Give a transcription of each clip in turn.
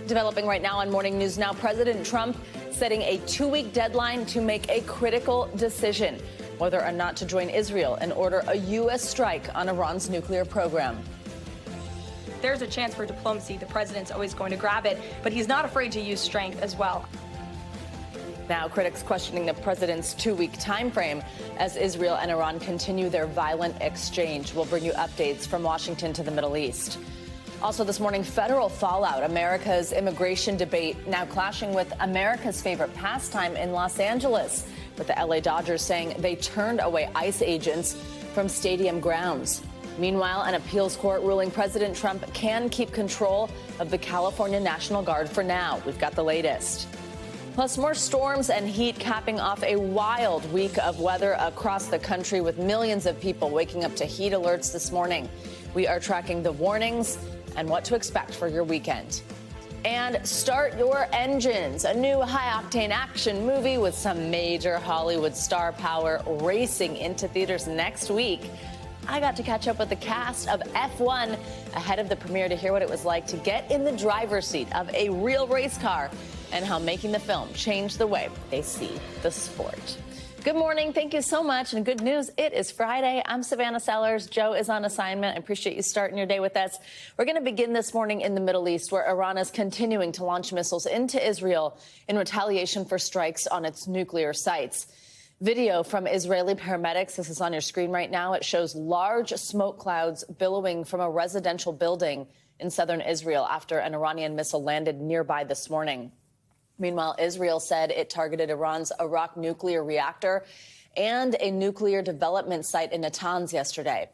Developing right now on Morning News Now, President Trump setting a 2-week deadline to make a critical decision whether or not to join Israel and order a U.S. strike on Iran's nuclear program. There's a chance for diplomacy. The president's always going to grab it, but he's not afraid to use strength as well. Now, critics questioning the president's 2-week time frame as Israel and Iran continue their violent exchange. We'll bring you updates from Washington to the Middle East. Also this morning, federal fallout. America's immigration debate now clashing with America's favorite pastime in Los Angeles, with the LA Dodgers saying they turned away ICE agents from stadium grounds. Meanwhile, an appeals court ruling President Trump can keep control of the California National Guard for now. We've got the latest. Plus, more storms and heat capping off a wild week of weather across the country, with millions of people waking up to heat alerts this morning. We are tracking the warnings and what to expect for your weekend. And start your engines, a new high-octane action movie with some major Hollywood star power racing into theaters next week. I got to catch up with the cast of F1 ahead of the premiere to hear what it was like to get in the driver's seat of a real race car and how making the film changed the way they see the sport. Good morning. Thank you so much. And good news, it is Friday. I'm Savannah Sellers. Joe is on assignment. I appreciate you starting your day with us. We're going to begin this morning in the Middle East, where Iran is continuing to launch missiles into Israel in retaliation for strikes on its nuclear sites. Video from Israeli paramedics, this is on your screen right now. It shows large smoke clouds billowing from a residential building in southern Israel after an Iranian missile landed nearby this morning. Meanwhile, Israel said it targeted Iran's Arak nuclear reactor and a nuclear development site in Natanz yesterday.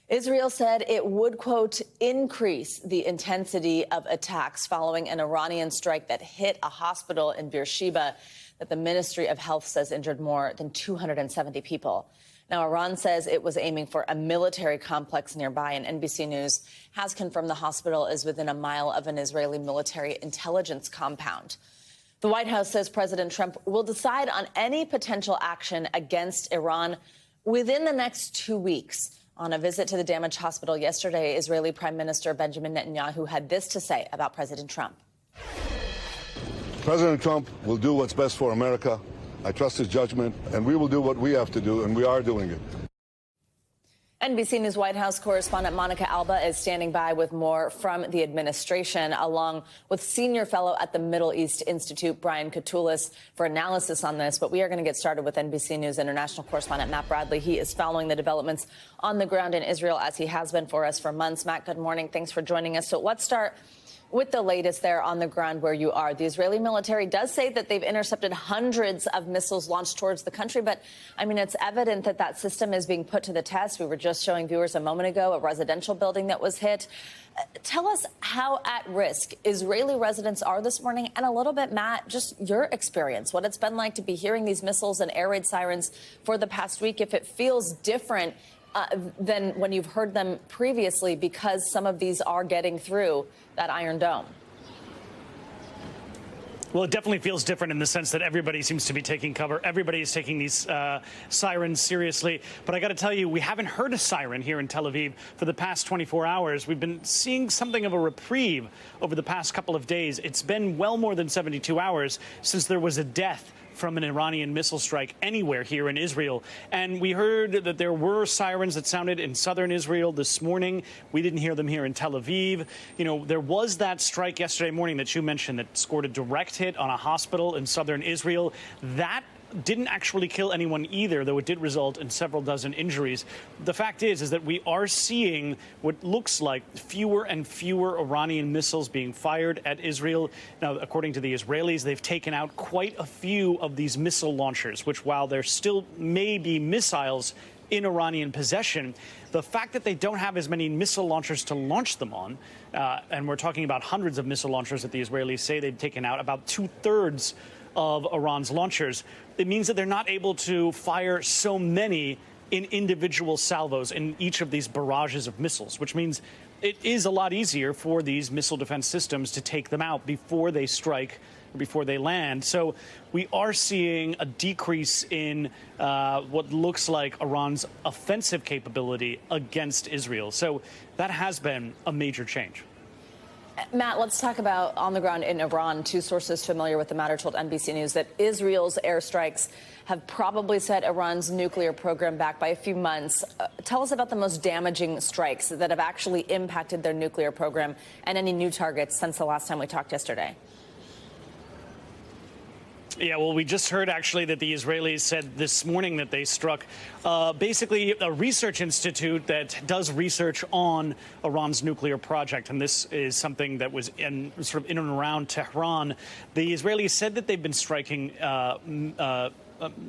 Israel said it would, quote, increase the intensity of attacks following an Iranian strike that hit a hospital in Beersheba that the Ministry of Health says injured more than 270 people. Now, Iran says it was aiming for a military complex nearby, and NBC News has confirmed the hospital is within a mile of an Israeli military intelligence compound. The White House says President Trump will decide on any potential action against Iran within the next 2 weeks. On a visit to the damaged hospital yesterday, Israeli Prime Minister Benjamin Netanyahu had this to say about President Trump. President Trump will do what's best for America. I trust his judgment, and we will do what we have to do, and we are doing it. NBC News White House correspondent Monica Alba is standing by with more from the administration, along with senior fellow at the Middle East Institute, Brian Katulis, for analysis on this. But we are going to get started with NBC News international correspondent Matt Bradley. He is following the developments on the ground in Israel, as he has been for us for months. Matt, good morning. Thanks for joining us. So let's start with the latest there on the ground where you are. The Israeli military does say that they've intercepted hundreds of missiles launched towards the country. But, I mean, it's evident that that system is being put to the test. We were just showing viewers a moment ago a residential building that was hit. Tell us how at risk Israeli residents are this morning, and a little bit, Matt, just your experience, what it's been like to be hearing these missiles and air raid sirens for the past week, if it feels different than when you've heard them previously, because some of these are getting through that Iron Dome. Well, it definitely feels different in the sense that everybody seems to be taking cover. Everybody is taking these sirens seriously. But I got to tell you, we haven't heard a siren here in Tel Aviv for the past 24 hours. We've been seeing something of a reprieve over the past couple of days. It's been well more than 72 hours since there was a death from an Iranian missile strike anywhere here in Israel. And we heard that there were sirens that sounded in southern Israel this morning. We didn't hear them here in Tel Aviv. You know, there was that strike yesterday morning that you mentioned that scored a direct hit on a hospital in southern Israel. That didn't actually kill anyone either, though it did result in several dozen injuries. The fact is that we are seeing what looks like fewer and fewer Iranian missiles being fired at Israel. Now, according to the Israelis, they've taken out quite a few of these missile launchers, which, while there still may be missiles in Iranian possession, the fact that they don't have as many missile launchers to launch them on, and we're talking about hundreds of missile launchers that the Israelis say they've taken out, about 2/3 of Iran's launchers, it means that they're not able to fire so many in individual salvos in each of these barrages of missiles, which means it is a lot easier for these missile defense systems to take them out before they strike or before they land. So we are seeing a decrease in what looks like Iran's offensive capability against Israel. So that has been a major change. Matt, let's talk about on the ground in Iran. Two sources familiar with the matter told NBC News that Israel's airstrikes have probably set Iran's nuclear program back by a few months. Tell us about the most damaging strikes that have actually impacted their nuclear program and any new targets since the last time we talked yesterday. Yeah, well, we just heard actually that the Israelis said this morning that they struck basically a research institute that does research on Iran's nuclear project. And this is something that was in and around Tehran. The Israelis said that they've been striking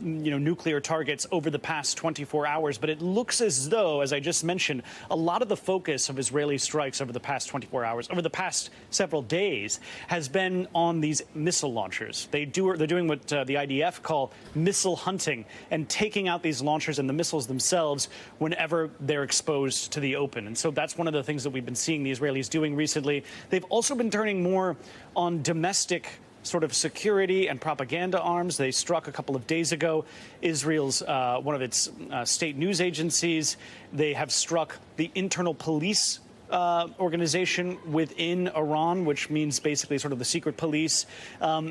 nuclear targets over the past 24 hours. But it looks as though, as I just mentioned, a lot of the focus of Israeli strikes over the past 24 hours, over the past several days, has been on these missile launchers. They're doing what the IDF call missile hunting and taking out these launchers and the missiles themselves whenever they're exposed to the open. And so that's one of the things that we've been seeing the Israelis doing recently. They've also been turning more on domestic sort of security and propaganda arms. They struck a couple of days ago Israel's one of its state news agencies. They have struck the internal police organization within Iran, which means basically sort of the secret police.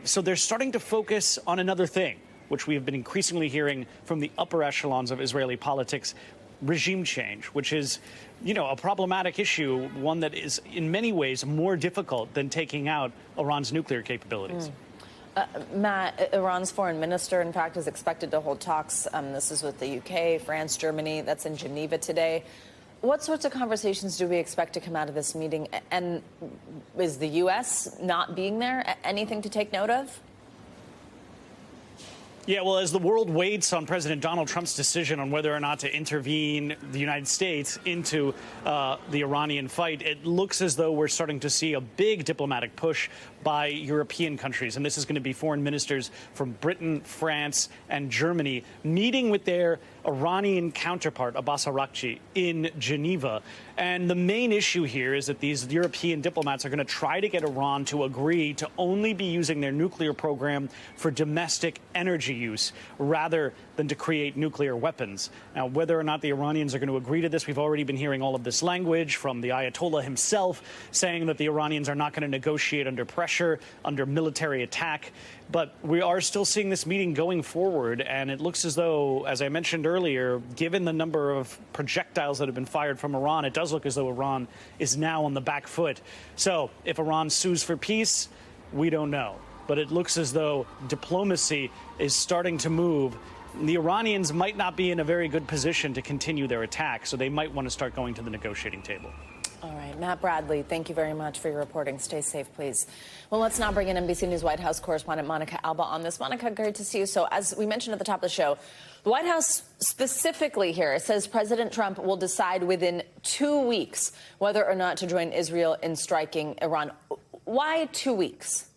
So they're starting to focus on another thing, which we have been increasingly hearing from the upper echelons of Israeli politics: regime change, which is, a problematic issue, one that is in many ways more difficult than taking out Iran's nuclear capabilities. Matt, Iran's foreign minister, in fact, is expected to hold talks. This is with the UK, France, Germany. That's in Geneva today. What sorts of conversations do we expect to come out of this meeting? And is the U.S. not being there anything to take note of? Yeah, well, as the world waits on President Donald Trump's decision on whether or not to intervene the United States into the Iranian fight, it looks as though we're starting to see a big diplomatic push by European countries. And this is going to be foreign ministers from Britain, France, and Germany meeting with their Iranian counterpart, Abbas Araghchi, in Geneva. And the main issue here is that these European diplomats are going to try to get Iran to agree to only be using their nuclear program for domestic energy use rather than to create nuclear weapons. Now, whether or not the Iranians are going to agree to this, we've already been hearing all of this language from the Ayatollah himself saying that the Iranians are not going to negotiate under pressure, under military attack. But we are still seeing this meeting going forward, and it looks as though, as I mentioned earlier, given the number of projectiles that have been fired from Iran, it does look as though Iran is now on the back foot. So if Iran sues for peace, we don't know. But it looks as though diplomacy is starting to move. The Iranians might not be in a very good position to continue their attack, so they might want to start going to the negotiating table. All right, Matt Bradley, thank you very much for your reporting. Stay safe, please. Well, let's now bring in NBC News White House correspondent Monica Alba on this. Monica, great to see you. So as we mentioned at the top of the show, the White House specifically here says President Trump will decide within 2 weeks whether or not to join Israel in striking Iran. Why 2 weeks?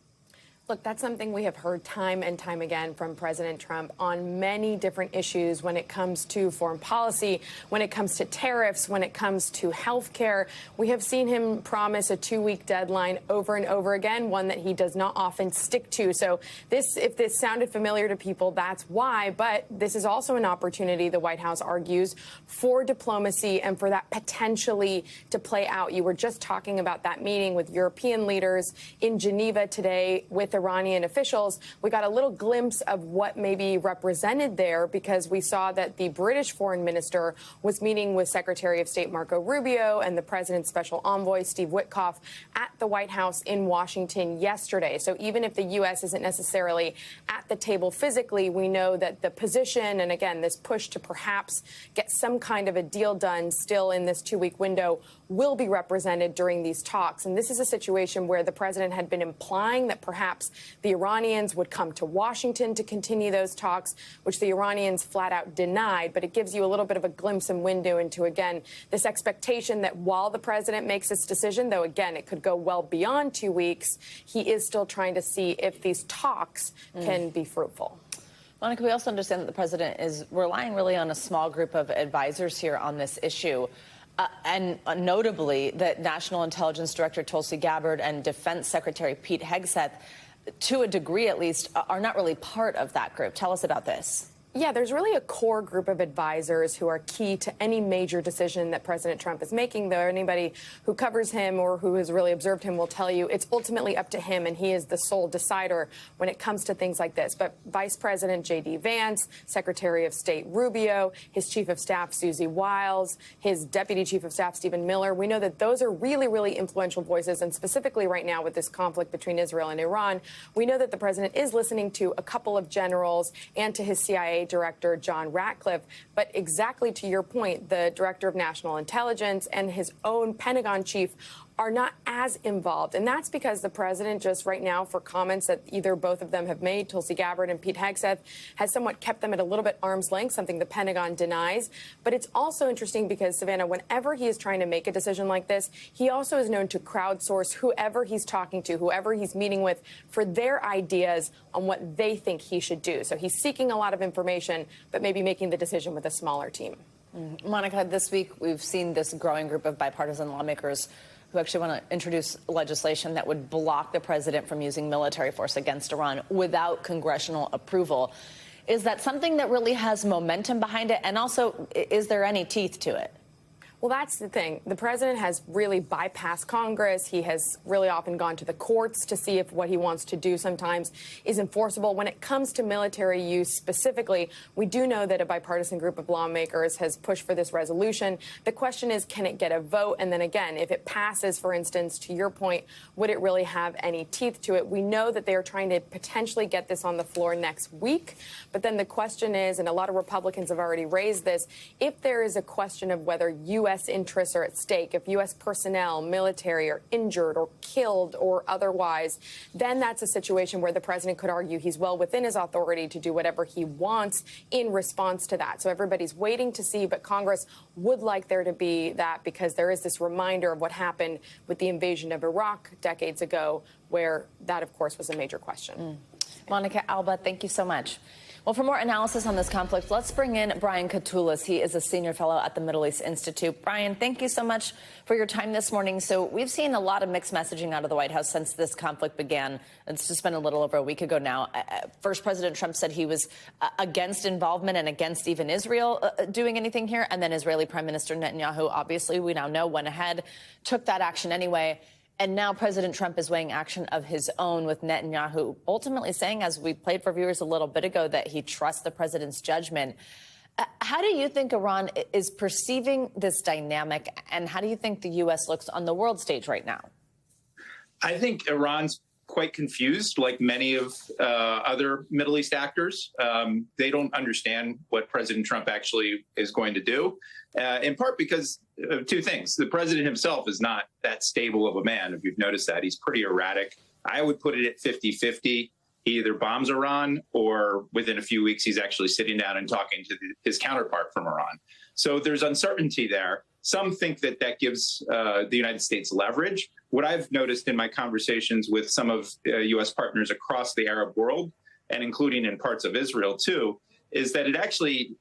Look, that's something we have heard time and time again from President Trump on many different issues when it comes to foreign policy, when it comes to tariffs, when it comes to health care. We have seen him promise a 2-week deadline over and over again, one that he does not often stick to. So if this sounded familiar to people, that's why. But this is also an opportunity, the White House argues, for diplomacy and for that potentially to play out. You were just talking about that meeting with European leaders in Geneva today with Iranian officials. We got a little glimpse of what may be represented there because we saw that the British foreign minister was meeting with Secretary of State Marco Rubio and the president's special envoy, Steve Witkoff, at the White House in Washington yesterday. So even if the U.S. isn't necessarily at the table physically, we know that the position and, again, this push to perhaps get some kind of a deal done still in this 2-week window will be represented during these talks. And this is a situation where the president had been implying that perhaps the Iranians would come to Washington to continue those talks, which the Iranians flat out denied. But it gives you a little bit of a glimpse and window into, again, this expectation that while the president makes this decision, though, again, it could go well beyond 2 weeks, he is still trying to see if these talks can be fruitful. Monica, we also understand that the president is relying really on a small group of advisors here on this issue. And notably, that National Intelligence Director Tulsi Gabbard and Defense Secretary Pete Hegseth, to a degree at least, are not really part of that group. Tell us about this. Yeah, there's really a core group of advisors who are key to any major decision that President Trump is making, though anybody who covers him or who has really observed him will tell you it's ultimately up to him, and he is the sole decider when it comes to things like this. But Vice President J.D. Vance, Secretary of State Rubio, his Chief of Staff Susie Wiles, his Deputy Chief of Staff Stephen Miller, we know that those are really, really influential voices, and specifically right now with this conflict between Israel and Iran, we know that the president is listening to a couple of generals and to his CIA Director John Ratcliffe. But exactly to your point, the Director of National Intelligence and his own Pentagon chief are not as involved. And that's because the president just right now, for comments that either both of them have made, Tulsi Gabbard and Pete Hegseth, has somewhat kept them at a little bit arm's length, something the Pentagon denies. But it's also interesting because, Savannah, whenever he is trying to make a decision like this, he also is known to crowdsource whoever he's talking to, whoever he's meeting with, for their ideas on what they think he should do. So he's seeking a lot of information, but maybe making the decision with a smaller team. Monica, this week we've seen this growing group of bipartisan lawmakers who actually want to introduce legislation that would block the president from using military force against Iran without congressional approval. Is that something that really has momentum behind it? And also, is there any teeth to it? Well, that's the thing. The president has really bypassed Congress. He has really often gone to the courts to see if what he wants to do sometimes is enforceable. When it comes to military use specifically, we do know that a bipartisan group of lawmakers has pushed for this resolution. The question is, can it get a vote? And then again, if it passes, for instance, to your point, would it really have any teeth to it? We know that they are trying to potentially get this on the floor next week. But then the question is, and a lot of Republicans have already raised this, if there is a question of whether U.S. interests are at stake, if U.S. personnel, military, are injured or killed or otherwise, then that's a situation where the president could argue he's well within his authority to do whatever he wants in response to that. So everybody's waiting to see, but Congress would like there to be that because there is this reminder of what happened with the invasion of Iraq decades ago, where that, of course, was a major question. Monica Alba, thank you so much. Well, for more analysis on this conflict, let's bring in Brian Katulis. He is a senior fellow at the Middle East Institute. Brian, thank you so much for your time this morning. So we've seen a lot of mixed messaging out of the White House since this conflict began. It's just been a little over a week ago now. First, President Trump said he was against involvement and against even Israel doing anything here. And then Israeli Prime Minister Netanyahu, obviously, we now know, went ahead, took that action anyway. And now President Trump is weighing action of his own, with Netanyahu ultimately saying, as we played for viewers a little bit ago, that he trusts the president's judgment. How do you think Iran is perceiving this dynamic, and how do you think the U.S. looks on the world stage right now? I think Iran's quite confused, like many of other Middle East actors. They don't understand what President Trump actually is going to do, in part because of two things. The president himself is not that stable of a man, if you've noticed that. He's pretty erratic. I would put it at 50-50. He either bombs Iran or within a few weeks, he's actually sitting down and talking to his counterpart from Iran. So there's uncertainty there. Some think that that gives the United States leverage. What I've noticed in my conversations with some of U.S. partners across the Arab world, and including in parts of Israel, too, is that it actually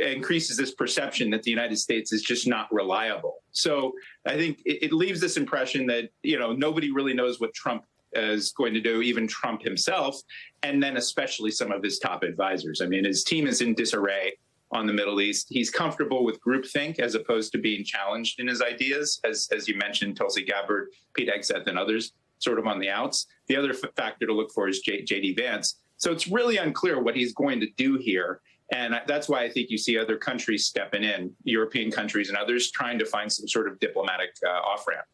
increases this perception that the United States is just not reliable. So I think it leaves this impression that, you know, nobody really knows what Trump is going to do, even Trump himself, and then especially some of his top advisors. I mean, his team is in disarray on the Middle East. He's comfortable with groupthink as opposed to being challenged in his ideas, as you mentioned, Tulsi Gabbard, Pete Hegseth, and others sort of on the outs. The other factor to look for is J.D. Vance. So it's really unclear what he's going to do here. And that's why I think you see other countries stepping in, European countries and others, trying to find some sort of diplomatic off-ramp.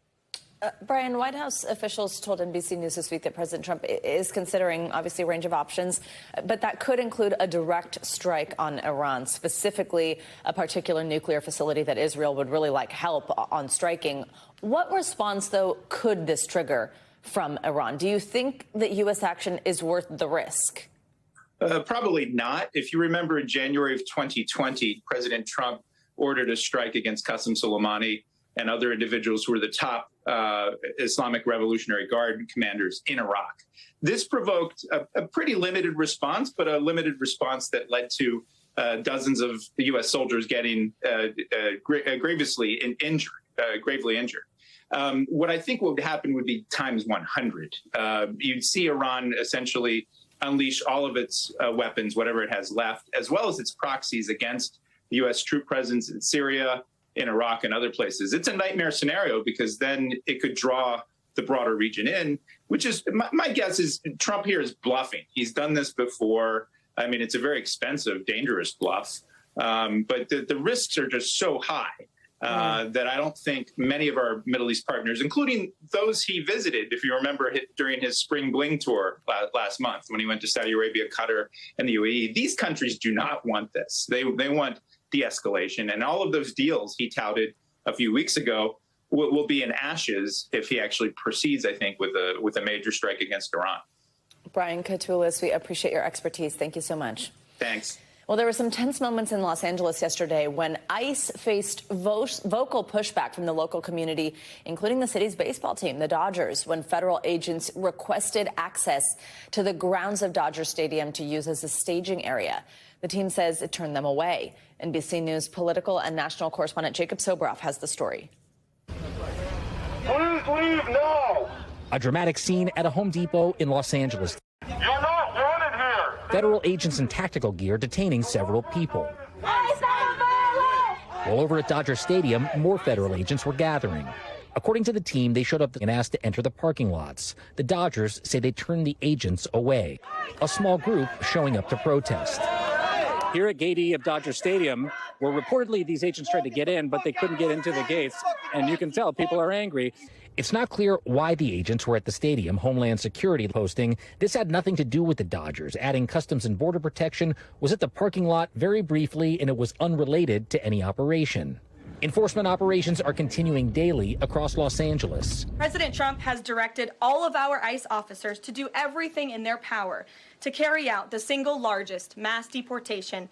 Brian, White House officials told NBC News this week that President Trump is considering, obviously, a range of options, but that could include a direct strike on Iran, specifically a particular nuclear facility that Israel would really like help on striking. What response, though, could this trigger from Iran? Do you think that U.S. action is worth the risk? Probably not. If you remember, in January of 2020, President Trump ordered a strike against Qasem Soleimani and other individuals who were the top Islamic Revolutionary Guard commanders in Iraq. This provoked a pretty limited response, but a limited response that led to dozens of the U.S. soldiers getting gravely injured. What I think would happen would be times 100. You'd see Iran essentially unleash all of its weapons, whatever it has left, as well as its proxies against the U.S. troop presence in Syria, in Iraq, and other places. It's a nightmare scenario because then it could draw the broader region in, which is, my guess is Trump here is bluffing. He's done this before. I mean, it's a very expensive, dangerous bluff, but the risks are just so high that I don't think many of our Middle East partners, including those he visited, if you remember during his spring bling tour last month when he went to Saudi Arabia, Qatar, and the UAE, these countries do not want this. They want de-escalation, and all of those deals he touted a few weeks ago will be in ashes if he actually proceeds, I think, with a major strike against Iran. Brian Katulis, we appreciate your expertise. Thank you so much. Thanks. Well, there were some tense moments in Los Angeles yesterday when ICE faced vocal pushback from the local community, including the city's baseball team, the Dodgers, when federal agents requested access to the grounds of Dodger Stadium to use as a staging area. The team says it turned them away. NBC News political and national correspondent Jacob Soboroff has the story. Please leave now. A dramatic scene at a Home Depot in Los Angeles. You're not wanted here. Federal agents in tactical gear detaining several people. While over at Dodger Stadium, more federal agents were gathering. According to the team, they showed up and asked to enter the parking lots. The Dodgers say they turned the agents away. A small group showing up to protest. Here at Gate E of Dodger Stadium, where reportedly these agents tried to get in, but they couldn't get into the gates, and you can tell people are angry. It's not clear why the agents were at the stadium, Homeland Security posting. This had nothing to do with the Dodgers, adding Customs and Border Protection was at the parking lot very briefly, and it was unrelated to any operation. Enforcement operations are continuing daily across Los Angeles. President Trump has directed all of our ICE officers to do everything in their power to carry out the single largest mass deportation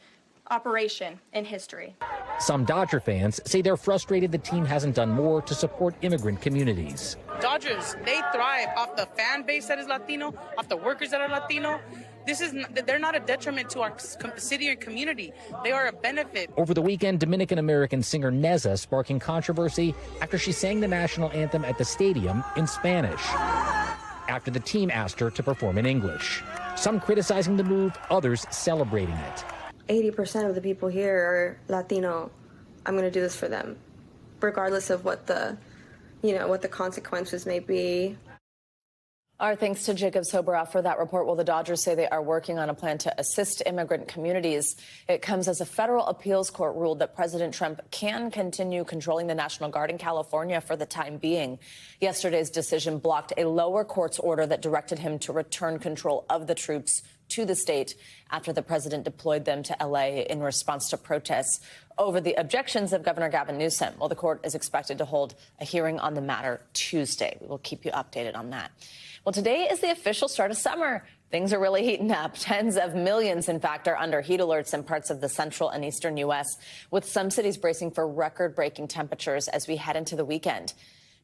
operation in history. Some Dodger fans say they're frustrated the team hasn't done more to support immigrant communities. Dodgers, they thrive off the fan base that is Latino, off the workers that are Latino. They're not a detriment to our city or community. They are a benefit. Over the weekend, Dominican-American singer Neza sparking controversy after she sang the national anthem at the stadium in Spanish, after the team asked her to perform in English. Some criticizing the move, others celebrating it. 80% of the people here are Latino. I'm going to do this for them, regardless of what the consequences may be. Our thanks to Jacob Soboroff for that report. Well, the Dodgers say they are working on a plan to assist immigrant communities. It comes as a federal appeals court ruled that President Trump can continue controlling the National Guard in California for the time being. Yesterday's decision blocked a lower court's order that directed him to return control of the troops to the state after the president deployed them to L.A. in response to protests over the objections of Governor Gavin Newsom. Well, the court is expected to hold a hearing on the matter Tuesday. We will keep you updated on that. Well, today is the official start of summer. Things are really heating up. Tens of millions, in fact, are under heat alerts in parts of the central and eastern U.S., with some cities bracing for record-breaking temperatures as we head into the weekend.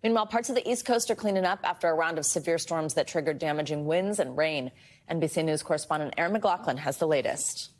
Meanwhile, parts of the East Coast are cleaning up after a round of severe storms that triggered damaging winds and rain. NBC News correspondent Erin McLaughlin has the latest.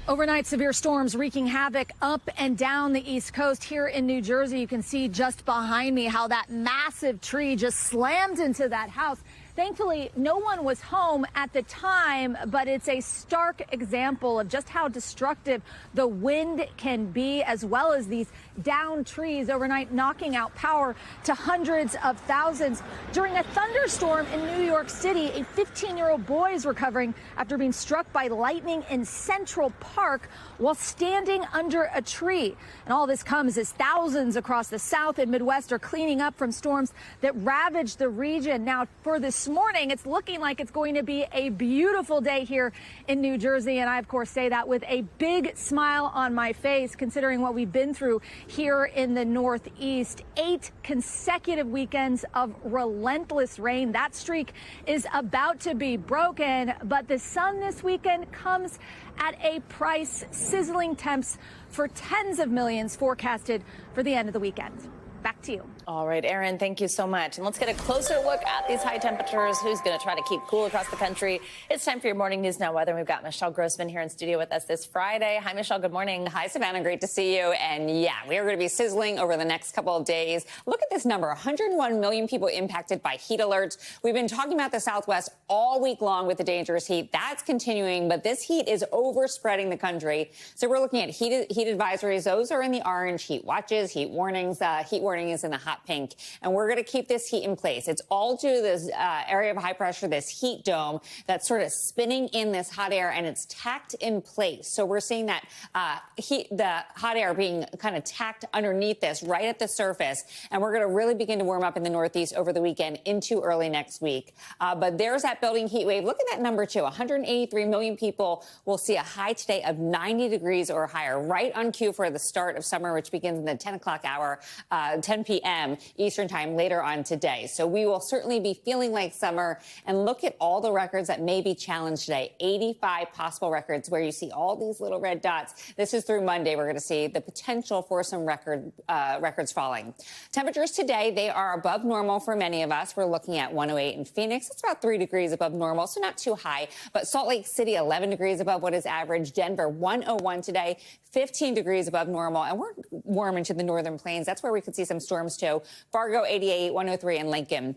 Overnight severe storms wreaking havoc up and down the East Coast. Here in New Jersey, you can see just behind me how that massive tree just slammed into that house. Thankfully, no one was home at the time, but it's a stark example of just how destructive the wind can be, as well as these downed trees overnight knocking out power to hundreds of thousands. During a thunderstorm in New York City, a 15-year-old boy is recovering after being struck by lightning in Central Park while standing under a tree. And all this comes as thousands across the South and Midwest are cleaning up from storms that ravaged the region. Now, for this morning, it's looking like it's going to be a beautiful day here in New Jersey. And I, of course, say that with a big smile on my face, considering what we've been through here in the Northeast. 8 consecutive weekends of relentless rain. That streak is about to be broken. But the sun this weekend comes at a price. Sizzling temps for tens of millions forecasted for the end of the weekend. Back back to you. All right, Erin, thank you so much. And let's get a closer look at these high temperatures. Who's going to try to keep cool across the country? It's time for your morning news now weather. We've got Michelle Grossman here in studio with us this Friday. Hi, Michelle. Good morning. Hi, Savannah. Great to see you. And yeah, we are going to be sizzling over the next couple of days. Look at this number, 101 million people impacted by heat alerts. We've been talking about the Southwest all week long with the dangerous heat. That's continuing, but this heat is overspreading the country. So we're looking at heat advisories. Those are in the orange, heat watches, heat warnings. Heat warning is in the hot pink. And we're going to keep this heat in place. It's all due to this area of high pressure, this heat dome that's sort of spinning in this hot air, and it's tacked in place. So we're seeing that the hot air being kind of tacked underneath this right at the surface. And we're going to really begin to warm up in the Northeast over the weekend into early next week. But there's that building heat wave. Look at that number, too. 183 million people will see a high today of 90 degrees or higher, right on cue for the start of summer, which begins in the 10 o'clock hour, 10 p.m. Eastern time later on today. So we will certainly be feeling like summer. And look at all the records that may be challenged today. 85 possible records where you see all these little red dots. This is through Monday. We're going to see the potential for some records falling. Temperatures today, they are above normal for many of us. We're looking at 108 in Phoenix. It's about 3 degrees above normal, so not too high. But Salt Lake City, 11 degrees above what is average. Denver, 101 today, 15 degrees above normal. And we're warm into the northern plains. That's where we could see some storms, too. Fargo, 88, 103 in Lincoln.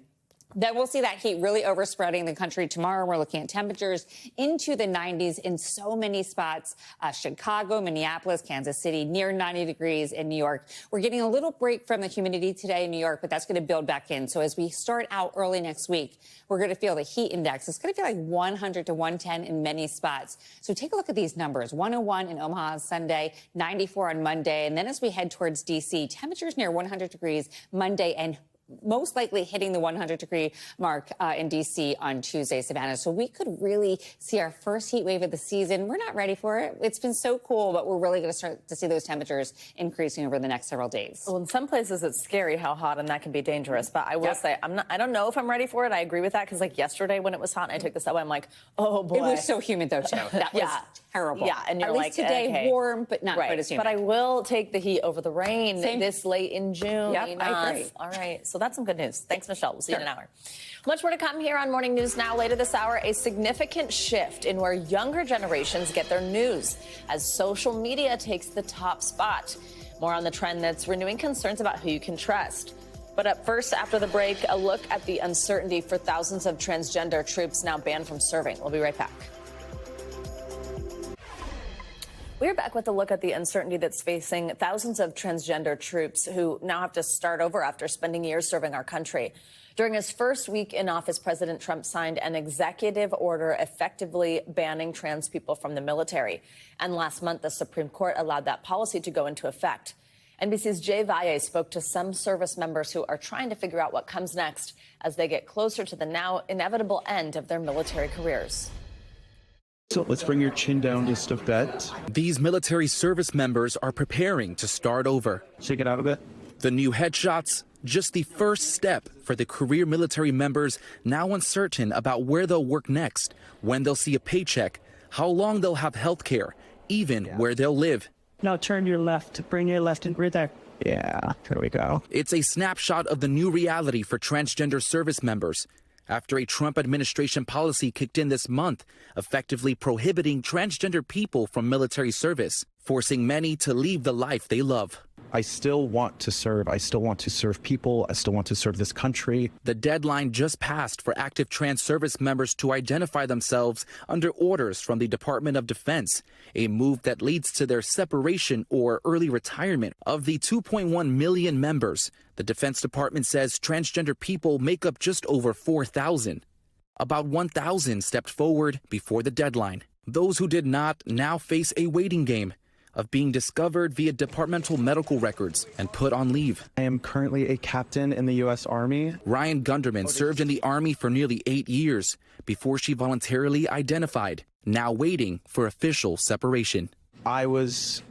Then we'll see that heat really overspreading the country tomorrow. We're looking at temperatures into the 90s in so many spots. Chicago, Minneapolis, Kansas City, near 90 degrees in New York. We're getting a little break from the humidity today in New York, but that's going to build back in. So as we start out early next week, we're going to feel the heat index. It's going to feel like 100 to 110 in many spots. So take a look at these numbers. 101 in Omaha on Sunday, 94 on Monday. And then as we head towards D.C., temperatures near 100 degrees Monday and most likely hitting the 100-degree mark in D.C. on Tuesday, Savannah. So we could really see our first heat wave of the season. We're not ready for it. It's been so cool, but we're really going to start to see those temperatures increasing over the next several days. Well, in some places it's scary how hot, and that can be dangerous. But I will say, I don't know if I'm ready for it. I agree with that because, like, yesterday when it was hot and I took the subway, I'm like, oh boy. It was so humid though, too. That was terrible. Yeah, and you're At like, least today, okay. warm, but not quite as humid. But I will take the heat over the rain this late in June. Yep, I agree. All right, so that's some good news. Thanks, Michelle. We'll see you in an hour. Much more to come here on Morning News Now. Later this hour, a significant shift in where younger generations get their news as social media takes the top spot. More on the trend that's renewing concerns about who you can trust. But up first, after the break, a look at the uncertainty for thousands of transgender troops now banned from serving. We'll be right back. We're back with a look at the uncertainty that's facing thousands of transgender troops who now have to start over after spending years serving our country. During his first week in office, President Trump signed an executive order effectively banning trans people from the military. And last month, the Supreme Court allowed that policy to go into effect. NBC's Jay Valle spoke to some service members who are trying to figure out what comes next as they get closer to the now inevitable end of their military careers. So let's bring your chin down just a bit. These military service members are preparing to start over. Shake it out a bit. The new headshots, just the first step for the career military members now uncertain about where they'll work next, when they'll see a paycheck, how long they'll have health care, even where they'll live. Now turn your left, bring your left in right there. Yeah, there we go. It's a snapshot of the new reality for transgender service members. After a Trump administration policy kicked in this month, effectively prohibiting transgender people from military service, forcing many to leave the life they love. I still want to serve. I still want to serve people. I still want to serve this country. The deadline just passed for active trans service members to identify themselves under orders from the Department of Defense, a move that leads to their separation or early retirement. Of the 2.1 million members, the Defense Department says transgender people make up just over 4,000. About 1,000 stepped forward before the deadline. Those who did not now face a waiting game of being discovered via departmental medical records and put on leave. I am currently a captain in the U.S. Army. Ryan Gunderman served in the Army for nearly 8 years before she voluntarily identified, now waiting for official separation. I was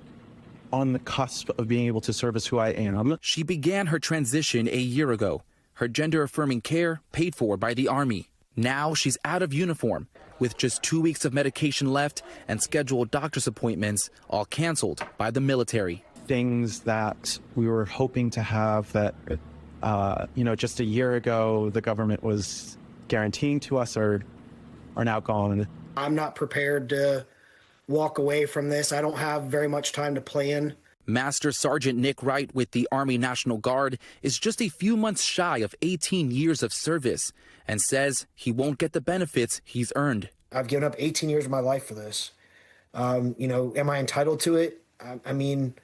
on the cusp of being able to serve as who I am. She began her transition a year ago, her gender-affirming care paid for by the Army. Now she's out of uniform, with just 2 weeks of medication left and scheduled doctor's appointments all canceled by the military. things that we were hoping to have that, just a year ago the government was guaranteeing to us are now gone. I'm not prepared to walk away from this. I don't have very much time to plan. Master Sergeant Nick Wright with the Army National Guard is just a few months shy of 18 years of service and says he won't get the benefits he's earned. I've given up 18 years of my life for this. Am I entitled to it? I mean,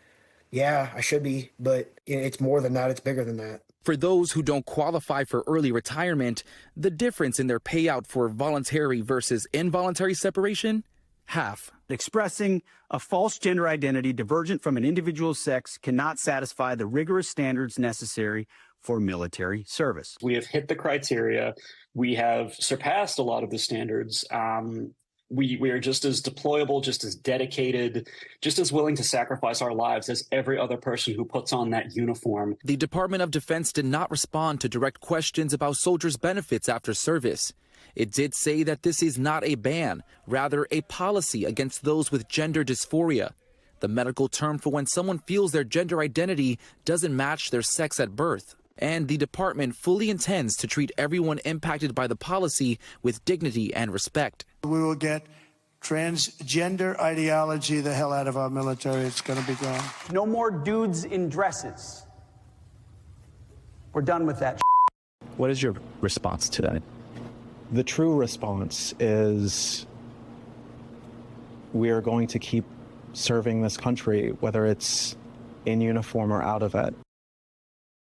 yeah, I should be, but it's more than that. It's bigger than that. For those who don't qualify for early retirement, the difference in their payout for voluntary versus involuntary separation? Half. Expressing a false gender identity divergent from an individual's sex cannot satisfy the rigorous standards necessary for military service. We have hit the criteria. We have surpassed a lot of the standards. We are just as deployable, just as dedicated, just as willing to sacrifice our lives as every other person who puts on that uniform. The Department of Defense did not respond to direct questions about soldiers' benefits after service. It did say that this is not a ban, rather a policy against those with gender dysphoria, the medical term for when someone feels their gender identity doesn't match their sex at birth. And the department fully intends to treat everyone impacted by the policy with dignity and respect. We will get transgender ideology the hell out of our military. It's going to be gone. No more dudes in dresses. We're done with that. What is your response to that? The true response is we are going to keep serving this country, whether it's in uniform or out of it.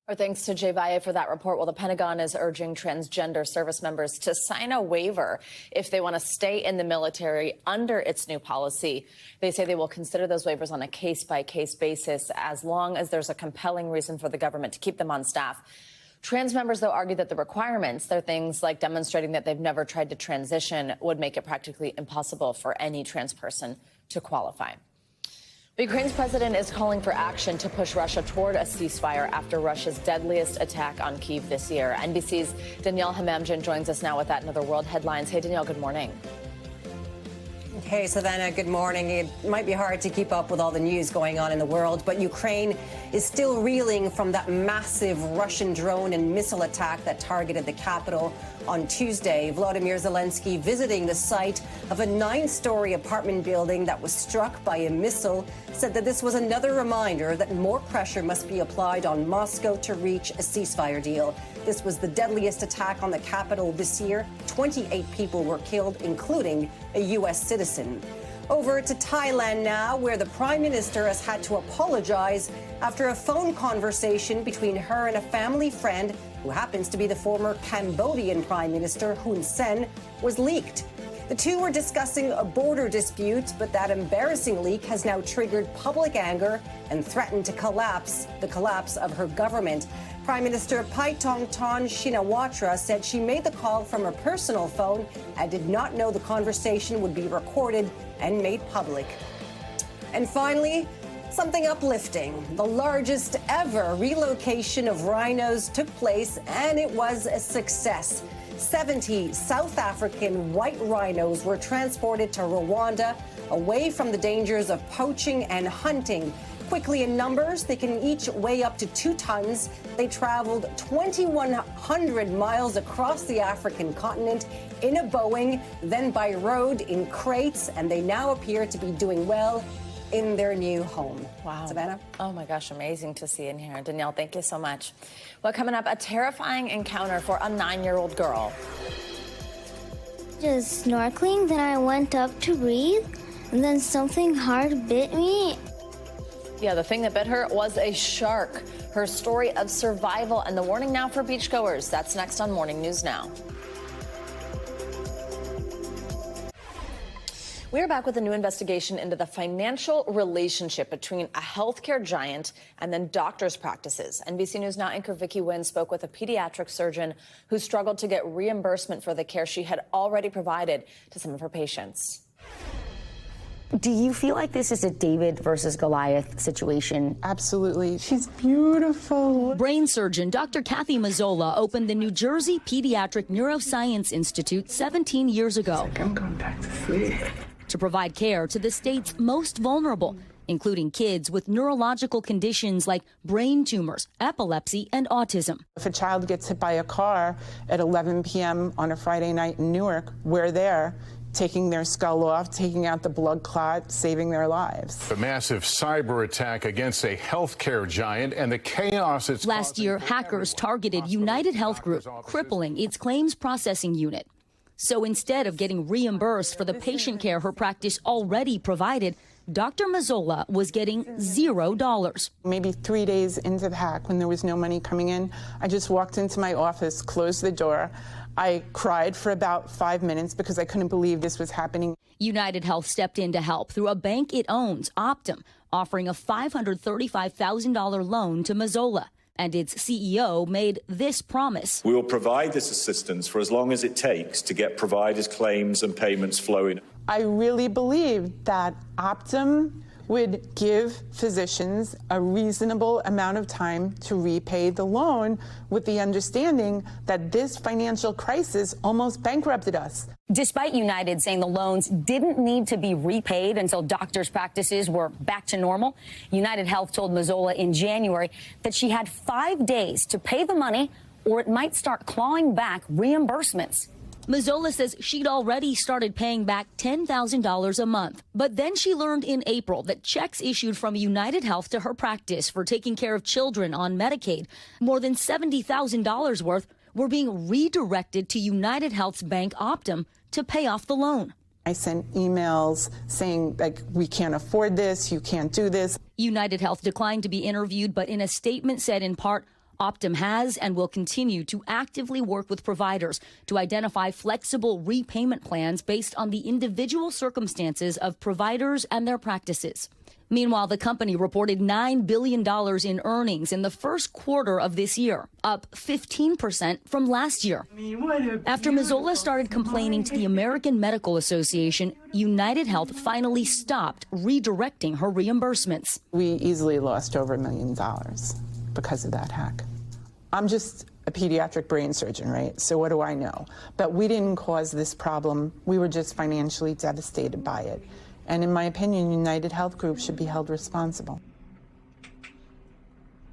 Our thanks to Jay Valle for that report. Well, the Pentagon is urging transgender service members to sign a waiver if they want to stay in the military under its new policy. They say they will consider those waivers on a case-by-case basis as long as there's a compelling reason for the government to keep them on staff. Trans members, though, argue that the requirements, they're things like demonstrating that they've never tried to transition, would make it practically impossible for any trans person to qualify. Ukraine's president is calling for action to push Russia toward a ceasefire after Russia's deadliest attack on Kyiv this year. NBC's Danielle Hamamjian joins us now with that and other world headlines. Hey, Danielle, good morning. Hey, Savannah, good morning. It might be hard to keep up with all the news going on in the world, but Ukraine is still reeling from that massive Russian drone and missile attack that targeted the capital on Tuesday. Volodymyr Zelensky visiting the site of a 9-story apartment building that was struck by a missile said that this was another reminder that more pressure must be applied on Moscow to reach a ceasefire deal. This was the deadliest attack on the capital this year. 28 people were killed, including a U.S. citizen. Over to Thailand now, where the Prime Minister has had to apologize after a phone conversation between her and a family friend who happens to be the former Cambodian Prime Minister, Hun Sen, was leaked. The two were discussing a border dispute, but that embarrassing leak has now triggered public anger and threatened to the collapse of her government. Prime Minister Paetongtarn Shinawatra said she made the call from her personal phone and did not know the conversation would be recorded and made public. And finally, something uplifting. The largest ever relocation of rhinos took place, and it was a success. 70 South African white rhinos were transported to Rwanda, away from the dangers of poaching and hunting. Quickly in numbers, they can each weigh up to 2 tons. They traveled 2,100 miles across the African continent in a Boeing, then by road in crates, and they now appear to be doing well in their new home. Wow. Savannah? Oh, my gosh, amazing to see in here. Danielle, thank you so much. Well, coming up, a terrifying encounter for a 9-year-old girl. Just snorkeling, then I went up to breathe, and then something hard bit me. Yeah, the thing that bit her was a shark. Her story of survival and the warning now for beachgoers. That's next on Morning News Now. We're back with a new investigation into the financial relationship between a healthcare giant and then doctors' practices. NBC News Now anchor Vicki Nguyen spoke with a pediatric surgeon who struggled to get reimbursement for the care she had already provided to some of her patients. Do you feel like this is a David versus Goliath situation? Absolutely. She's beautiful. Brain surgeon Dr. Kathy Mazzola opened the New Jersey Pediatric Neuroscience Institute 17 years ago. I'm going back to sleep. To provide care to the state's most vulnerable. including kids with neurological conditions like brain tumors, epilepsy, and autism. If a child gets hit by a car at 11 p.m. on a Friday night in Newark, we're there, taking their skull off, taking out the blood clot, saving their lives. A massive cyber attack against a healthcare giant and the chaos it's Last year, hackers targeted United Health Group, crippling its claims processing unit. So instead of getting reimbursed for the patient care her practice already provided, Dr. Mazzola was getting $0. Maybe 3 days into the hack, when there was no money coming in, I just walked into my office, closed the door. I cried for about 5 minutes because I couldn't believe this was happening. United Health stepped in to help through a bank it owns, Optum, offering a $535,000 loan to Mazzola. And its CEO made this promise. We will provide this assistance for as long as it takes to get providers' claims and payments flowing. I really believe that Optum would give physicians a reasonable amount of time to repay the loan, with the understanding that this financial crisis almost bankrupted us. Despite United saying the loans didn't need to be repaid until doctors' practices were back to normal, United Health told Mazzola in January that she had 5 days to pay the money or it might start clawing back reimbursements. Mazzola says she'd already started paying back $10,000 a month. But then she learned in April that checks issued from United Health to her practice for taking care of children on Medicaid, more than $70,000 worth, were being redirected to United Health's bank Optum to pay off the loan. I sent emails saying, like, we can't afford this, you can't do this. United Health declined to be interviewed, but in a statement said in part, Optum has and will continue to actively work with providers to identify flexible repayment plans based on the individual circumstances of providers and their practices. Meanwhile, the company reported $9 billion in earnings in the first quarter of this year, up 15% from last year. After Mazzola started complaining to the American Medical Association, United Health finally stopped redirecting her reimbursements. We easily lost over $1 million because of that hack. I'm just a pediatric brain surgeon, right? So what do I know? But we didn't cause this problem. We were just financially devastated by it. And in my opinion, United Health Group should be held responsible.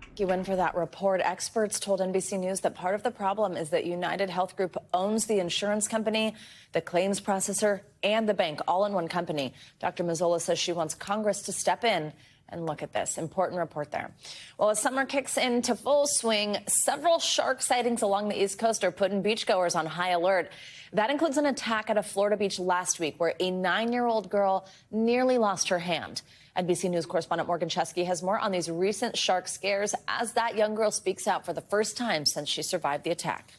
Thank you, Wynn, for that report. Experts told NBC News that part of the problem is that United Health Group owns the insurance company, the claims processor, and the bank, all in one company. Dr. Mazzola says she wants Congress to step in and look at this. Important report there. Well, as summer kicks into full swing, several shark sightings along the East Coast are putting beachgoers on high alert. That includes an attack at a Florida beach last week where a 9-year-old girl nearly lost her hand. NBC News correspondent Morgan Chesky has more on these recent shark scares as that young girl speaks out for the first time since she survived the attack.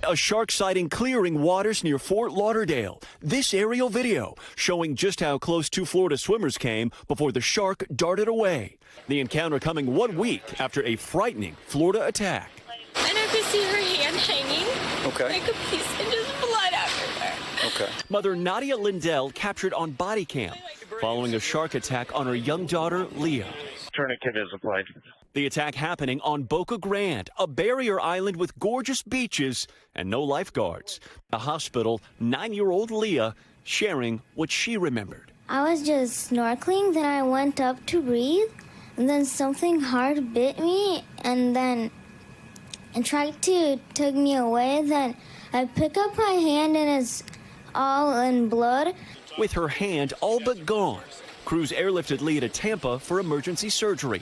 A shark sighting clearing waters near Fort Lauderdale. This aerial video showing just how close 2 Florida swimmers came before the shark darted away. The encounter coming 1 week after a frightening Florida attack. And I could see her hand hanging. Okay. Like a piece and just blood everywhere. Okay. Mother Nadia Lindell captured on body cam following a shark attack on her young daughter, Leah. Tourniquet is applied. The attack happening on Boca Grande, a barrier island with gorgeous beaches and no lifeguards. The hospital, 9-year-old Leah sharing what she remembered. I was just snorkeling, then I went up to breathe, and then something hard bit me, and then it tried to take me away. Then I pick up my hand, and it's all in blood. With her hand all but gone, crews airlifted Leah to Tampa for emergency surgery.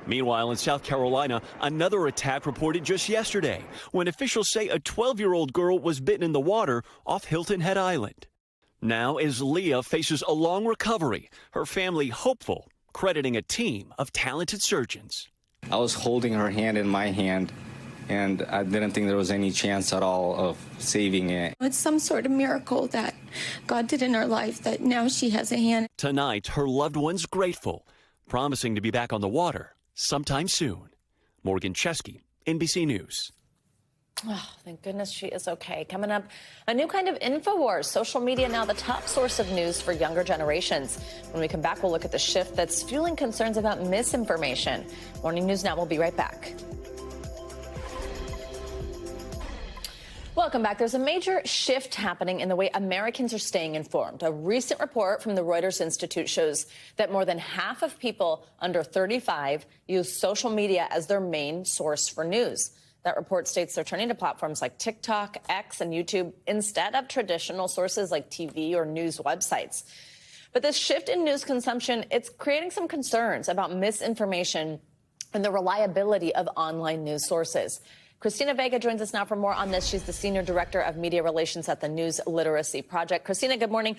Meanwhile, in South Carolina, another attack reported just yesterday when officials say a 12-year-old girl was bitten in the water off Hilton Head Island. Now, as Leah faces a long recovery, her family hopeful, crediting a team of talented surgeons. I was holding her hand in my hand, and I didn't think there was any chance at all of saving it. It's some sort of miracle that God did in her life that now she has a hand. Tonight, her loved ones grateful, promising to be back on the water sometime soon. Morgan Chesky, NBC News. Oh, thank goodness she is okay. Coming up, a new kind of InfoWars. Social media now the top source of news for younger generations. When we come back, we'll look at the shift that's fueling concerns about misinformation. Morning News Now will be right back. Well, Welcome back. There's a major shift happening in the way Americans are staying informed. A recent report from the Reuters Institute shows that more than half of people under 35 use social media as their main source for news. That report states they're turning to platforms like TikTok, X, and YouTube instead of traditional sources like TV or news websites. But this shift in news consumption, it's creating some concerns about misinformation and the reliability of online news sources. Christina Vega joins us now for more on this. She's the Senior Director of Media Relations at the News Literacy Project. Christina, good morning.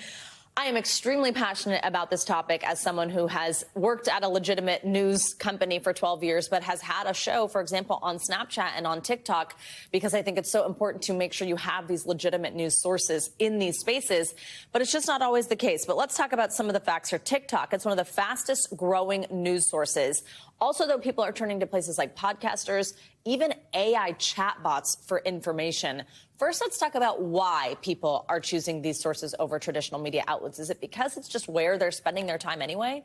I am extremely passionate about this topic as someone who has worked at a legitimate news company for 12 years, but has had a show, for example, on Snapchat and on TikTok, because I think it's so important to make sure you have these legitimate news sources in these spaces. But it's just not always the case. But let's talk about some of the facts for TikTok. It's one of the fastest growing news sources. Also, though, people are turning to places like podcasters, even AI chatbots for information. First, let's talk about why people are choosing these sources over traditional media outlets. Is it because it's just where they're spending their time anyway?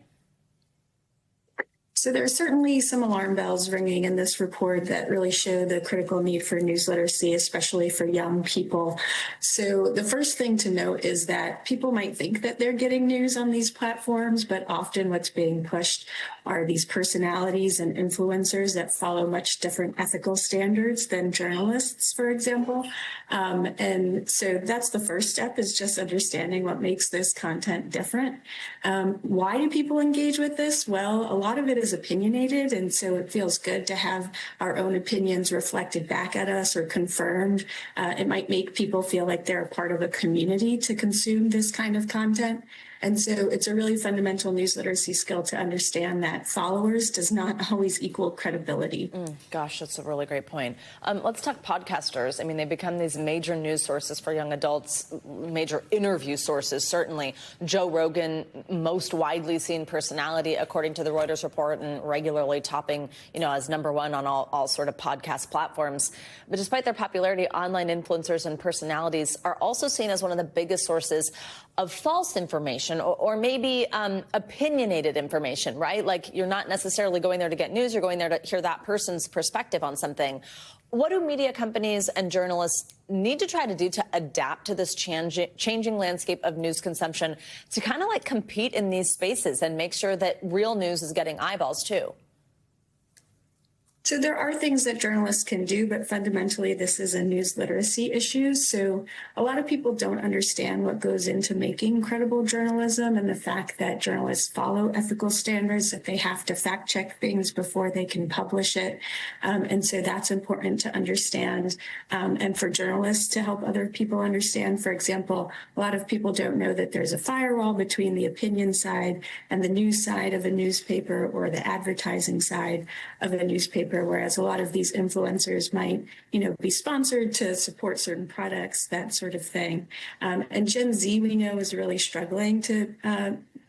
So there are certainly some alarm bells ringing in this report that really show the critical need for news literacy, especially for young people. So the first thing to note is that people might think that they're getting news on these platforms, but often what's being pushed are these personalities and influencers that follow much different ethical standards than journalists, for example. And so that's the first step, is just understanding what makes this content different. Why do people engage with this? Well, a lot of it is opinionated, and so it feels good to have our own opinions reflected back at us or confirmed. It might make people feel like they're a part of a community to consume this kind of content. And so it's a really fundamental news literacy skill to understand that followers does not always equal credibility. Gosh, that's a really great point. Let's talk podcasters. I mean, they become these major news sources for young adults, major interview sources, certainly. Joe Rogan, most widely seen personality, according to the Reuters report, and regularly topping, as #1 on all sort of podcast platforms. But despite their popularity, online influencers and personalities are also seen as one of the biggest sources of false information, or maybe opinionated information, right? Like, you're not necessarily going there to get news, you're going there to hear that person's perspective on something. What do media companies and journalists need to try to do to adapt to this changing landscape of news consumption, to kind of like compete in these spaces and make sure that real news is getting eyeballs too? So there are things that journalists can do, but fundamentally this is a news literacy issue. So a lot of people don't understand what goes into making credible journalism, and the fact that journalists follow ethical standards, that they have to fact check things before they can publish it. And so that's important to understand, and for journalists to help other people understand. For example, a lot of people don't know that there's a firewall between the opinion side and the news side of a newspaper, or the advertising side of a newspaper, whereas a lot of these influencers might, be sponsored to support certain products, that sort of thing. And Gen Z, we know, is really struggling to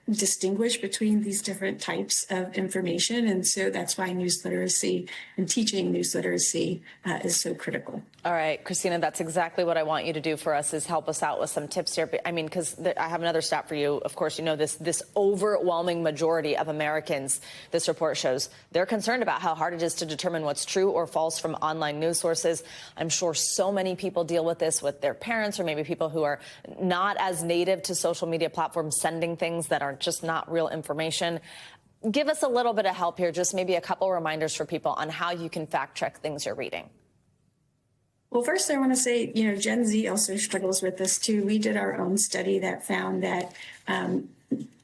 distinguish between these different types of information. And so that's why news literacy and teaching news literacy is so critical. All right, Christina, that's exactly what I want you to do for us, is help us out with some tips here. I mean, because I have another stat for you. Of course, this overwhelming majority of Americans, this report shows, they're concerned about how hard it is to determine what's true or false from online news sources. I'm sure so many people deal with this with their parents, or maybe people who are not as native to social media platforms, sending things that are just not real information. Give us a little bit of help here, just maybe a couple reminders for people on how you can fact check things you're reading. Well, first, I want to say, Gen Z also struggles with this, too. We did our own study that found that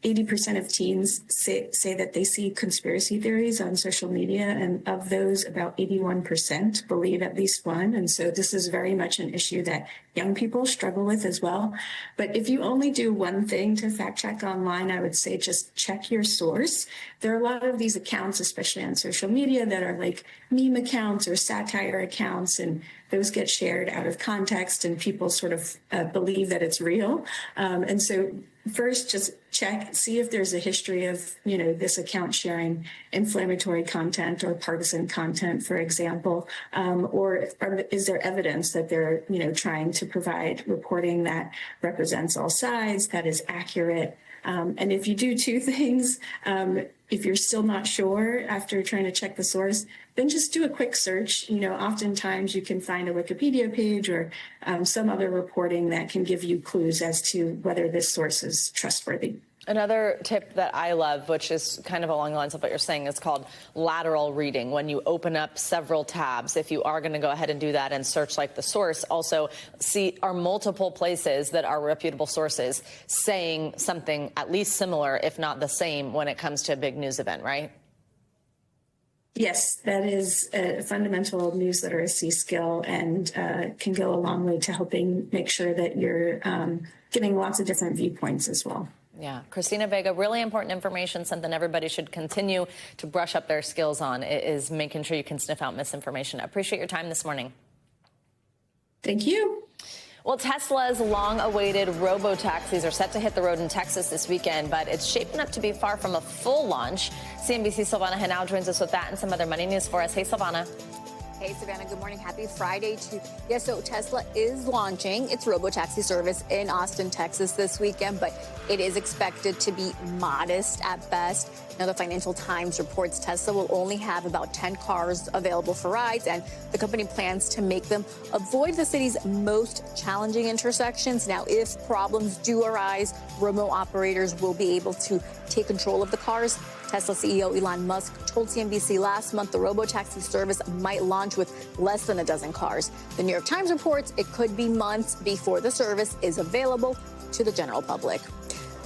80% of teens say that they see conspiracy theories on social media, and of those, about 81% believe at least one. And so this is very much an issue that young people struggle with as well. But if you only do one thing to fact check online, I would say just check your source. There are a lot of these accounts, especially on social media, that are like meme accounts or satire accounts, and those get shared out of context, and people sort of believe that it's real. And so first, just see if there's a history of, this account sharing inflammatory content or partisan content, for example, or is there evidence that they're, trying to provide reporting that represents all sides, that is accurate. And if you do two things, if you're still not sure after trying to check the source, then just do a quick search. Oftentimes you can find a Wikipedia page or some other reporting that can give you clues as to whether this source is trustworthy. Another tip that I love, which is kind of along the lines of what you're saying, is called lateral reading. When you open up several tabs, if you are going to go ahead and do that and search like the source, also see are multiple places that are reputable sources saying something at least similar, if not the same, when it comes to a big news event, right? Yes, that is a fundamental news literacy skill and can go a long way to helping make sure that you're getting lots of different viewpoints as well. Yeah, Christina Vega, really important information, something everybody should continue to brush up their skills on, is making sure you can sniff out misinformation. I appreciate your time this morning. Thank you. Well, Tesla's long-awaited robo-taxis are set to hit the road in Texas this weekend, but it's shaping up to be far from a full launch. CNBC's Silvana Henao joins us with that and some other money news for us. Hey, Silvana. Hey, Savannah, good morning. Happy Friday to you. Yes, so Tesla is launching its robo-taxi service in Austin, Texas this weekend, but it is expected to be modest at best. Now, the Financial Times reports Tesla will only have about 10 cars available for rides, and the company plans to make them avoid the city's most challenging intersections. Now, if problems do arise, robo operators will be able to take control of the cars. Tesla CEO Elon Musk told CNBC last month the robo-taxi service might launch with less than a dozen cars. The New York Times reports it could be months before the service is available to the general public.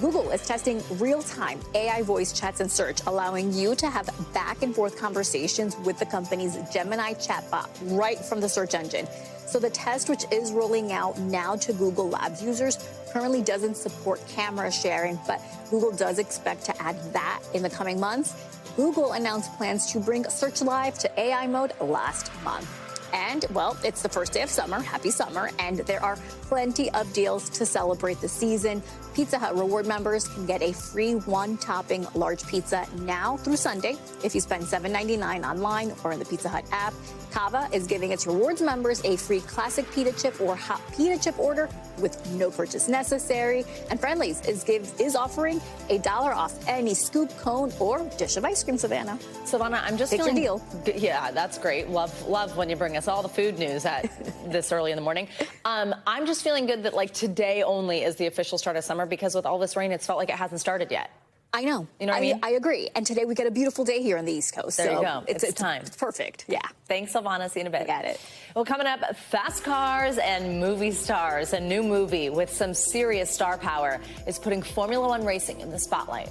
Google is testing real-time AI voice chats and search, allowing you to have back-and-forth conversations with the company's Gemini chatbot right from the search engine. So the test, which is rolling out now to Google Labs users, currently doesn't support camera sharing, but Google does expect to add that in the coming months. Google announced plans to bring Search Live to AI mode last month. And, well, it's the first day of summer. Happy summer. And there are plenty of deals to celebrate the season. Pizza Hut reward members can get a free one-topping large pizza now through Sunday if you spend $7.99 online or in the Pizza Hut app. Cava is giving its rewards members a free classic pita chip or hot pita chip order with no purchase necessary. And Friendly's is offering $1 off any scoop, cone, or dish of ice cream, Savannah. Savannah, I'm just feeling deal. Yeah, that's great. Love when you bring us all the food news at this early in the morning. I'm just feeling good that like today only is the official start of summer, because with all this rain, it's felt like it hasn't started yet. I know. You know what I mean? I agree. And today we get a beautiful day here on the East Coast. There you go. It's time. It's perfect. Yeah. Thanks, Silvana. See you in a bit. Got it. Well, coming up, fast cars and movie stars. A new movie with some serious star power is putting Formula One racing in the spotlight.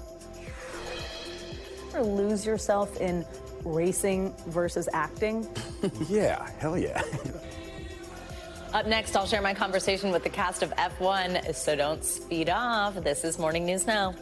Ever lose yourself in racing versus acting? Yeah, hell yeah. Up next, I'll share my conversation with the cast of F1, so don't speed off. This is Morning News Now.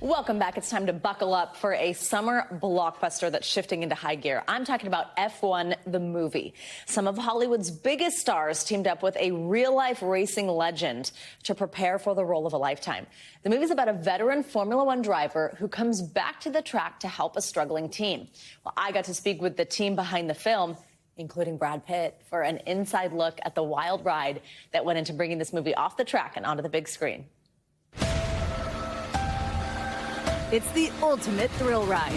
Welcome back. It's time to buckle up for a summer blockbuster that's shifting into high gear. I'm talking about F1, the movie. Some of Hollywood's biggest stars teamed up with a real-life racing legend to prepare for the role of a lifetime. The movie's about a veteran Formula One driver who comes back to the track to help a struggling team. Well, I got to speak with the team behind the film, including Brad Pitt, for an inside look at the wild ride that went into bringing this movie off the track and onto the big screen. It's the ultimate thrill ride.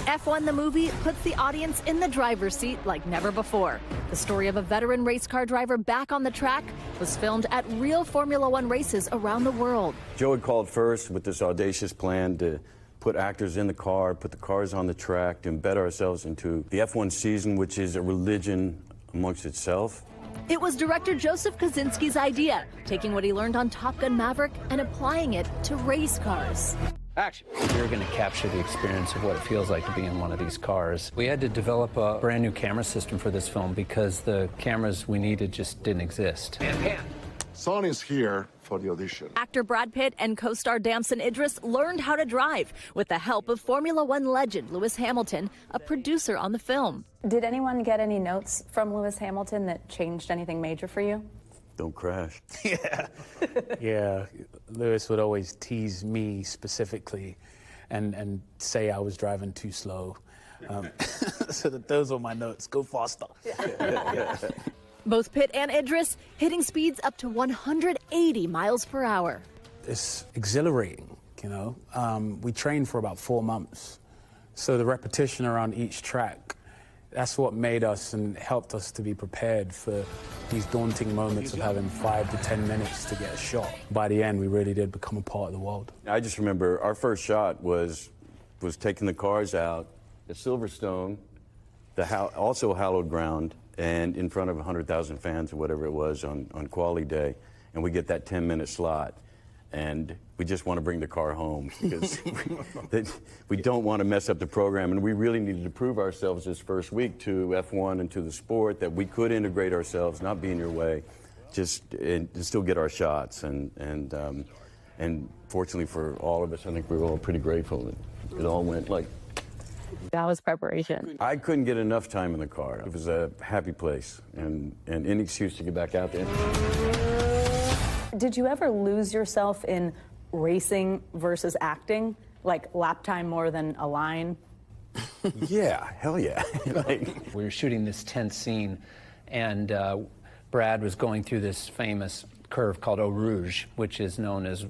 F1 the movie puts the audience in the driver's seat like never before. The story of a veteran race car driver back on the track was filmed at real Formula One races around the world. Joe had called first with this audacious plan to put actors in the car, put the cars on the track, to embed ourselves into the F1 season, which is a religion amongst itself. It was director Joseph Kosinski's idea, taking what he learned on Top Gun Maverick and applying it to race cars. Action. We're going to capture the experience of what it feels like to be in one of these cars. We had to develop a brand new camera system for this film because the cameras we needed just didn't exist. Pan. Son is here for the audition. Actor Brad Pitt and co-star Damson Idris learned how to drive with the help of Formula One legend Lewis Hamilton, a producer on the film. Did anyone get any notes from Lewis Hamilton that changed anything major for you? Don't crash. Yeah, Lewis would always tease me specifically and say I was driving too slow. So those were my notes. Go faster. Both Pitt and Idris hitting speeds up to 180 miles per hour. It's exhilarating, you know. We trained for about 4 months. So the repetition around each track, that's what made us and helped us to be prepared for these daunting moments of having 5 to 10 minutes to get a shot. By the end, we really did become a part of the world. I just remember our first shot was taking the cars out at Silverstone, also hallowed ground, and in front of 100,000 fans or whatever it was on quali day, and we get that 10-minute slot, and we just want to bring the car home because we don't want to mess up the program, and we really needed to prove ourselves this first week to F1 and to the sport that we could integrate ourselves, not be in your way, and still get our shots, and fortunately for all of us, I think we were all pretty grateful that it all went like. That was preparation. I couldn't get enough time in the car. It was a happy place and any excuse to get back out there. Did you ever lose yourself in racing versus acting? Like lap time more than a line? Yeah, hell yeah. We were shooting this tense scene, and Brad was going through this famous curve called Eau Rouge, which is known as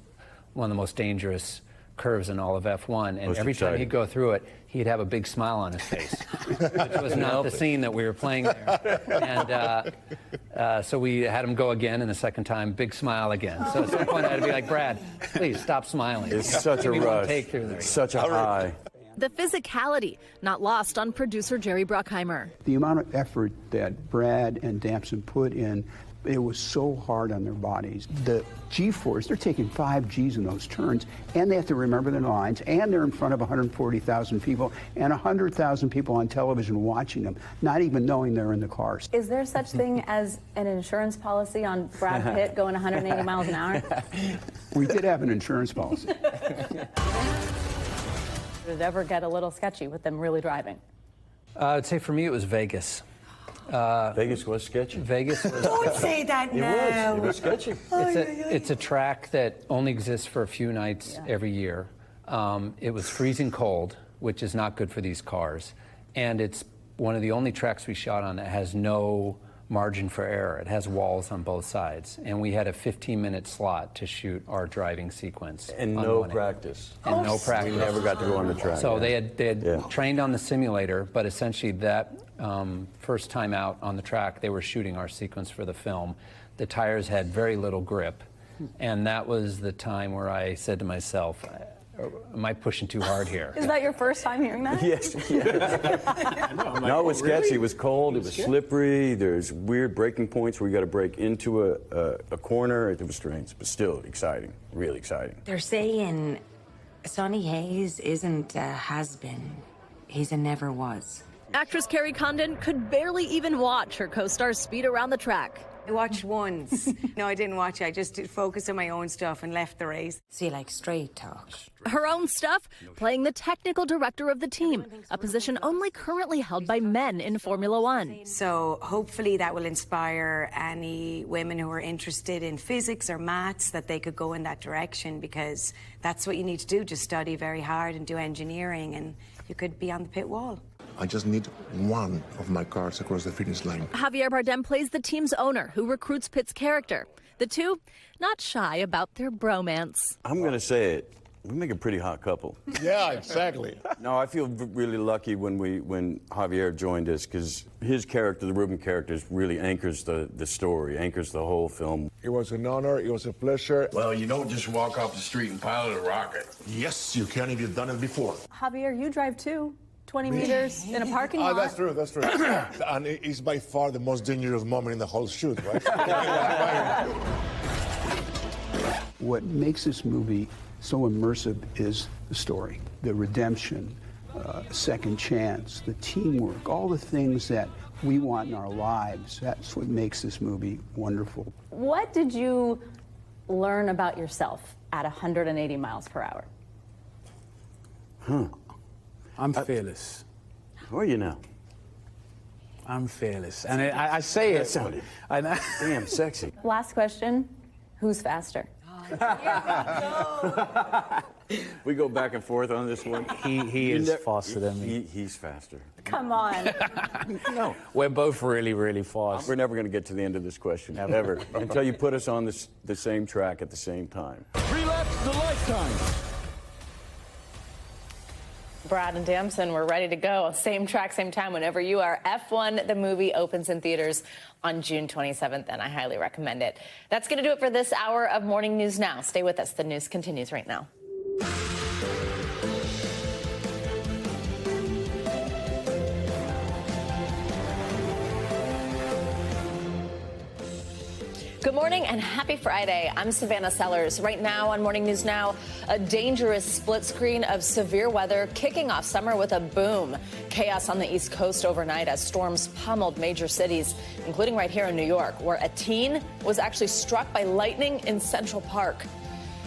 one of the most dangerous curves in all of F1, and every time he'd go through it, he'd have a big smile on his face, which was not the scene that we were playing there. And so we had him go again, and the second time, big smile again. So at some point, I had to be like, Brad, please stop smiling. It's such a rush. Take through there. It's such a high. The physicality, not lost on producer Jerry Bruckheimer. The amount of effort that Brad and Damson put in, it was so hard on their bodies. The G-force, they're taking 5 Gs in those turns, and they have to remember their lines, and they're in front of 140,000 people, and 100,000 people on television watching them, not even knowing they're in the cars. Is there such thing as an insurance policy on Brad Pitt going 180 miles an hour? We did have an insurance policy. Did it ever get a little sketchy with them really driving? I'd say for me it was Vegas. Vegas was sketchy. Vegas was. Don't say that now. It was sketchy. It's a track that only exists for a few nights every year. It was freezing cold, which is not good for these cars. And it's one of the only tracks we shot on that has no margin for error. It has walls on both sides. And we had a 15-minute slot to shoot our driving sequence. And no practice. And no practice. We never got to go on the track. So they had trained on the simulator, but essentially that first time out on the track, they were shooting our sequence for the film. The tires had very little grip. And that was the time where I said to myself, am I pushing too hard here? Is that your first time hearing that? Yes. No, it was sketchy. It was cold. It was slippery. There's weird breaking points where you got to break into a corner. It was strange, but still exciting. Really exciting. They're saying Sonny Hayes isn't a has-been. He's a never was. Actress Carrie Condon could barely even watch her co-stars speed around the track. I watched once. No, I didn't watch it. I just focused on my own stuff and left the race. So you like straight talk? Her own stuff, playing the technical director of the team, a position only currently held by men in Formula One. So hopefully that will inspire any women who are interested in physics or maths that they could go in that direction, because that's what you need to do, just study very hard and do engineering, and you could be on the pit wall. I just need one of my cars across the finish line. Javier Bardem plays the team's owner, who recruits Pitt's character. The two, not shy about their bromance. I'm going to say it. We make a pretty hot couple. Yeah, exactly. No, I feel really lucky when Javier joined us, because his character, the Ruben character, really anchors the story, anchors the whole film. It was an honor. It was a pleasure. Well, you don't just walk off the street and pilot a rocket. Yes, you can if you've done it before. Javier, you drive too. 20 meters in a parking lot. That's true, that's true. And it's by far the most dangerous moment in the whole shoot, right? What makes this movie so immersive is the story, the redemption, second chance, the teamwork, all the things that we want in our lives. That's what makes this movie wonderful. What did you learn about yourself at 180 miles per hour? I'm fearless. Who are you now? I'm fearless. And I say it. That sounded damn sexy. Last question, who's faster? We go back and forth on this one. He is faster than me. He's faster. Come on. No. We're both really, really fast. We're never going to get to the end of this question, ever, until you put us on the same track at the same time. 3 laps to lifetime. Brad and Damson, we're ready to go. Same track, same time, whenever you are. F1, the movie, opens in theaters on June 27th, and I highly recommend it. That's going to do it for this hour of Morning News Now. Stay with us. The news continues right now. Good morning and happy Friday. I'm Savannah Sellers. Right now on Morning News Now, a dangerous split screen of severe weather kicking off summer with a boom. Chaos on the East Coast overnight as storms pummeled major cities, including right here in New York, where a teen was actually struck by lightning in Central Park.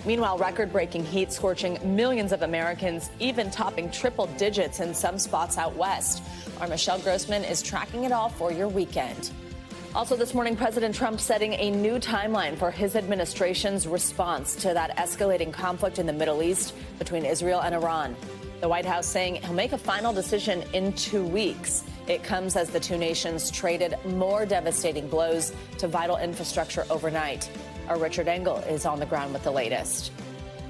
Meanwhile, record-breaking heat scorching millions of Americans, even topping triple digits in some spots out west. Our Michelle Grossman is tracking it all for your weekend. Also this morning, President Trump setting a new timeline for his administration's response to that escalating conflict in the Middle East between Israel and Iran. The White House saying he'll make a final decision in 2 weeks. It comes as the two nations traded more devastating blows to vital infrastructure overnight. Our Richard Engel is on the ground with the latest.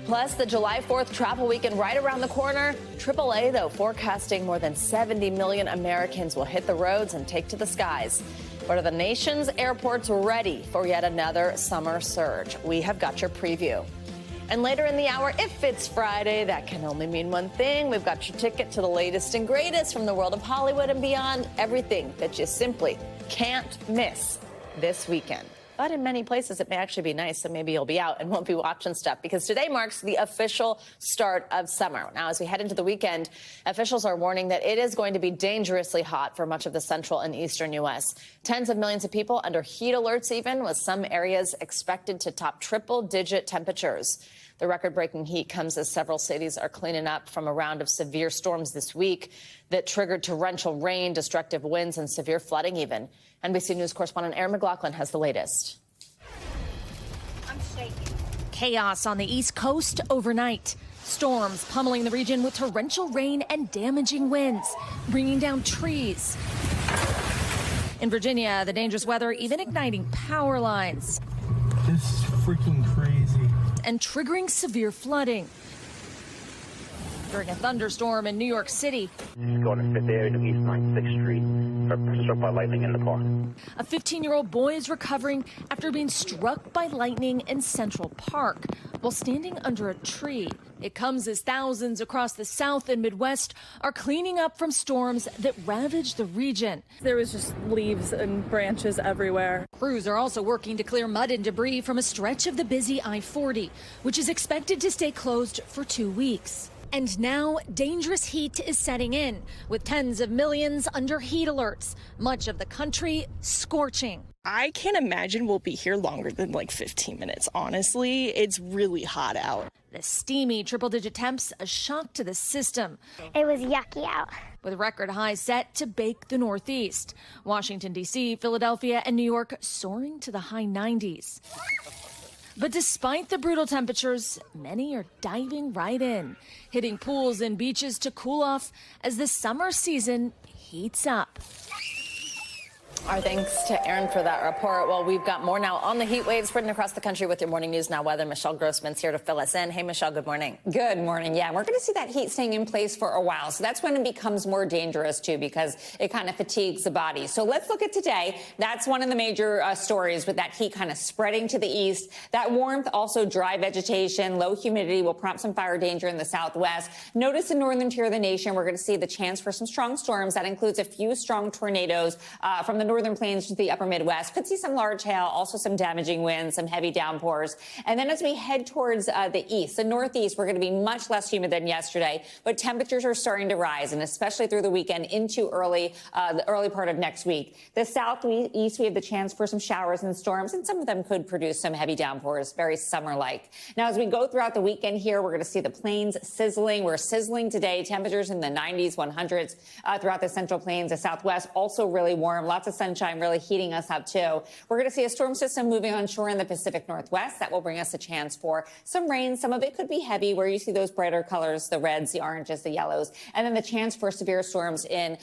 Plus, the July 4th travel weekend right around the corner. AAA, though, forecasting more than 70 million Americans will hit the roads and take to the skies. But are the nation's airports ready for yet another summer surge? We have got your preview. And later in the hour, if it's Friday, that can only mean one thing. We've got your ticket to the latest and greatest from the world of Hollywood and beyond. Everything that you simply can't miss this weekend. But in many places, it may actually be nice, so maybe you'll be out and won't be watching stuff, because today marks the official start of summer. Now, as we head into the weekend, officials are warning that it is going to be dangerously hot for much of the central and eastern U.S. Tens of millions of people under heat alerts even, with some areas expected to top triple-digit temperatures. The record-breaking heat comes as several cities are cleaning up from a round of severe storms this week that triggered torrential rain, destructive winds, and severe flooding even. NBC News correspondent Erin McLaughlin has the latest. I'm shaking. Chaos on the East Coast overnight. Storms pummeling the region with torrential rain and damaging winds, bringing down trees. In Virginia, the dangerous weather even igniting power lines. This is freaking crazy. And triggering severe flooding. During a thunderstorm in New York City. She's going to 5th Avenue, East 96th Street, struck by lightning in the car. A 15-year-old boy is recovering after being struck by lightning in Central Park while standing under a tree. It comes as thousands across the South and Midwest are cleaning up from storms that ravaged the region. There was just leaves and branches everywhere. Crews are also working to clear mud and debris from a stretch of the busy I-40, which is expected to stay closed for 2 weeks. And now dangerous heat is setting in, with tens of millions under heat alerts, much of the country scorching. I can't imagine we'll be here longer than like 15 minutes, honestly. It's really hot out. The steamy triple-digit temps, a shock to the system. It was yucky out. With record highs set to bake the Northeast. Washington, D.C., Philadelphia, and New York soaring to the high 90s. But despite the brutal temperatures, many are diving right in, hitting pools and beaches to cool off as the summer season heats up. Our thanks to Erin for that report. Well, we've got more now on the heat waves spreading across the country with your Morning News Now weather. Michelle Grossman's here to fill us in. Hey, Michelle, good morning. Good morning. Yeah, we're going to see that heat staying in place for a while. So that's when it becomes more dangerous, too, because it kind of fatigues the body. So let's look at today. That's one of the major stories with that heat kind of spreading to the east. That warmth, also dry vegetation, low humidity will prompt some fire danger in the southwest. Notice in northern tier of the nation, we're going to see the chance for some strong storms. That includes a few strong tornadoes from the northern northern plains to the upper Midwest. Could see some large hail, also some damaging winds, some heavy downpours. And then as we head towards the east, the northeast, we're going to be much less humid than yesterday, but temperatures are starting to rise, and especially through the weekend into the early part of next week. The southeast, we have the chance for some showers and storms, and some of them could produce some heavy downpours, very summer-like. Now, as we go throughout the weekend here, we're going to see the plains sizzling. We're sizzling today, temperatures in the 90s, 100s throughout the central plains, the southwest, also really warm, lots of sunshine, really heating us up too. We're going to see a storm system moving onshore in the Pacific Northwest. That will bring us a chance for some rain. Some of it could be heavy, where you see those brighter colors, the reds, the oranges, the yellows, and then the chance for severe storms in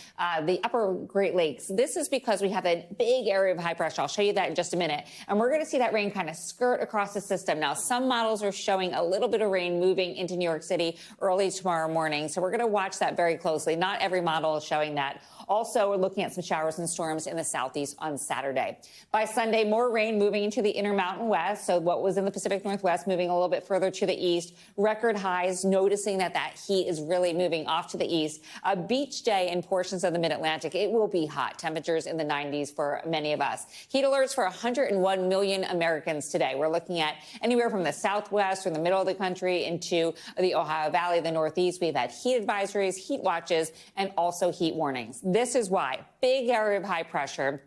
the upper Great Lakes. This is because we have a big area of high pressure. I'll show you that in just a minute. And we're going to see that rain kind of skirt across the system. Now, some models are showing a little bit of rain moving into New York City early tomorrow morning. So we're going to watch that very closely. Not every model is showing that. Also, we're looking at some showers and storms in the southeast on Saturday. By Sunday, more rain moving into the Intermountain West. So what was in the Pacific Northwest moving a little bit further to the east. Record highs, noticing that heat is really moving off to the east. A beach day in portions of the mid-Atlantic. It will be hot. Temperatures in the 90s for many of us. Heat alerts for 101 million Americans today. We're looking at anywhere from the southwest or the middle of the country into the Ohio Valley, the northeast. We've had heat advisories, heat watches, and also heat warnings. This is why. Big area of high pressure.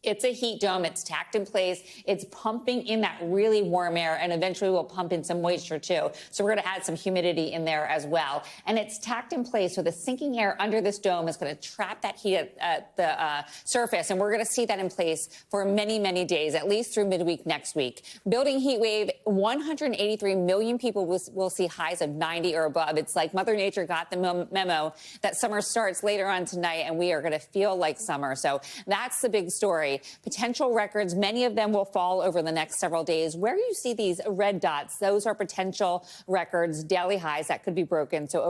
It's a heat dome. It's tacked in place. It's pumping in that really warm air, and eventually will pump in some moisture too. So we're going to add some humidity in there as well. And it's tacked in place, so the sinking air under this dome is going to trap that heat at the surface. And we're going to see that in place for many, many days, at least through midweek next week. Building heat wave, 183 million people will see highs of 90 or above. It's like Mother Nature got the memo that summer starts later on tonight, and we are going to feel like summer. So that's the big story. Potential records, many of them will fall over the next several days. Where you see these red dots, those are potential records, daily highs that could be broken. So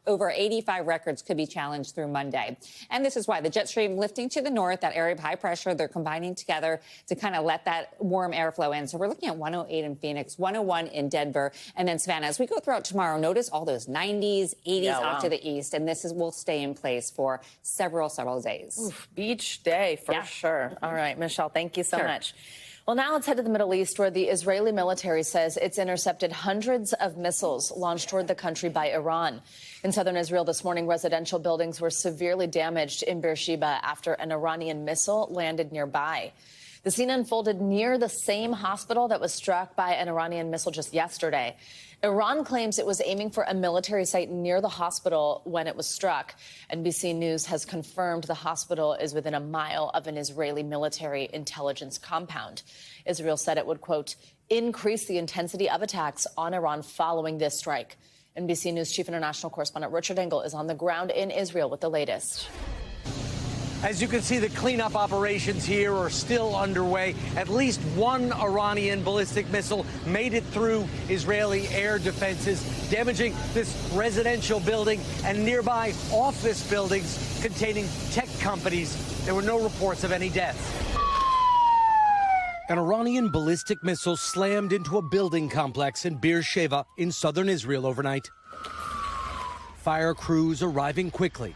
over 85 records could be challenged through Monday. And this is why the jet stream lifting to the north, that area of high pressure, they're combining together to kind of let that warm air flow in. So we're looking at 108 in Phoenix, 101 in Denver, and then Savannah. As we go throughout tomorrow, notice all those 90s, 80s off to the east, and this will stay in place for several days. Oof, beach day for sure. All right, Michelle, thank you so much. Well, now let's head to the Middle East, where the Israeli military says it's intercepted hundreds of missiles launched toward the country by Iran. In southern Israel this morning, residential buildings were severely damaged in Beersheba after an Iranian missile landed nearby. The scene unfolded near the same hospital that was struck by an Iranian missile just yesterday. Iran claims it was aiming for a military site near the hospital when it was struck. NBC News has confirmed the hospital is within a mile of an Israeli military intelligence compound. Israel said it would, quote, increase the intensity of attacks on Iran following this strike. NBC News chief international correspondent Richard Engel is on the ground in Israel with the latest. As you can see, the cleanup operations here are still underway. At least one Iranian ballistic missile made it through Israeli air defenses, damaging this residential building and nearby office buildings containing tech companies. There were no reports of any deaths. An Iranian ballistic missile slammed into a building complex in Beersheba in southern Israel overnight. Fire crews arriving quickly.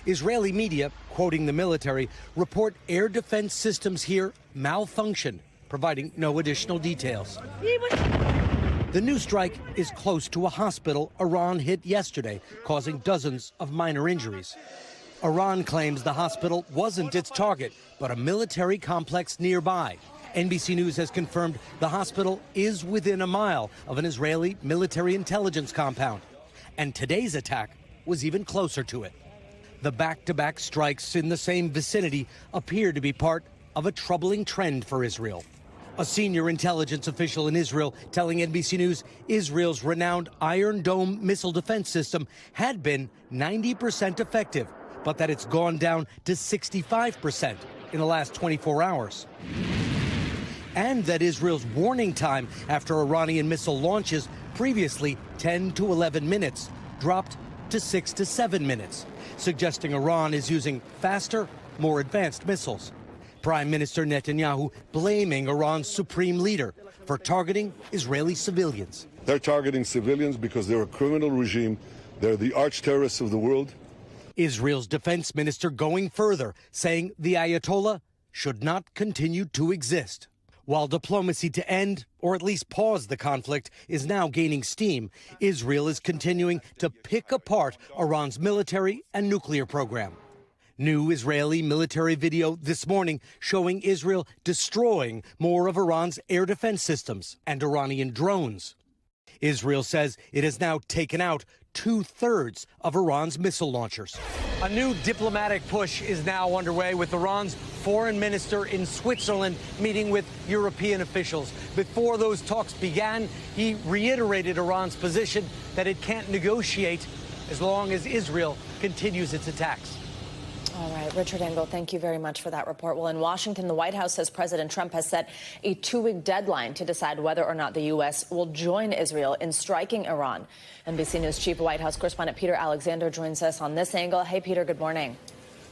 Israeli media, quoting the military, report air defense systems here malfunctioned, providing no additional details. The new strike is close to a hospital Iran hit yesterday, causing dozens of minor injuries. Iran claims the hospital wasn't its target, but a military complex nearby. NBC News has confirmed the hospital is within a mile of an Israeli military intelligence compound. And today's attack was even closer to it. The back-to-back strikes in the same vicinity appear to be part of a troubling trend for Israel. A senior intelligence official in Israel telling NBC News Israel's renowned Iron Dome missile defense system had been 90% effective, but that it's gone down to 65% in the last 24 hours. And that Israel's warning time after Iranian missile launches, previously 10 to 11 minutes, dropped to 6 to 7 minutes, suggesting Iran is using faster, more advanced missiles. Prime Minister Netanyahu blaming Iran's supreme leader for targeting Israeli civilians. They're targeting civilians because they're a criminal regime. They're the arch terrorists of the world. Israel's defense minister going further, saying the Ayatollah should not continue to exist. While diplomacy to end, or at least pause the conflict, is now gaining steam, Israel is continuing to pick apart Iran's military and nuclear program. New Israeli military video this morning showing Israel destroying more of Iran's air defense systems and Iranian drones. Israel says it has now taken out 2/3 of Iran's missile launchers. A new diplomatic push is now underway with Iran's foreign minister in Switzerland meeting with European officials. Before those talks began, he reiterated Iran's position that it can't negotiate as long as Israel continues its attacks. All right, Richard Engel, thank you very much for that report. Well, in Washington, the White House says President Trump has set a 2-week deadline to decide whether or not the U.S. will join Israel in striking Iran. NBC News Chief White House correspondent Peter Alexander joins us on this angle. Hey, Peter, good morning.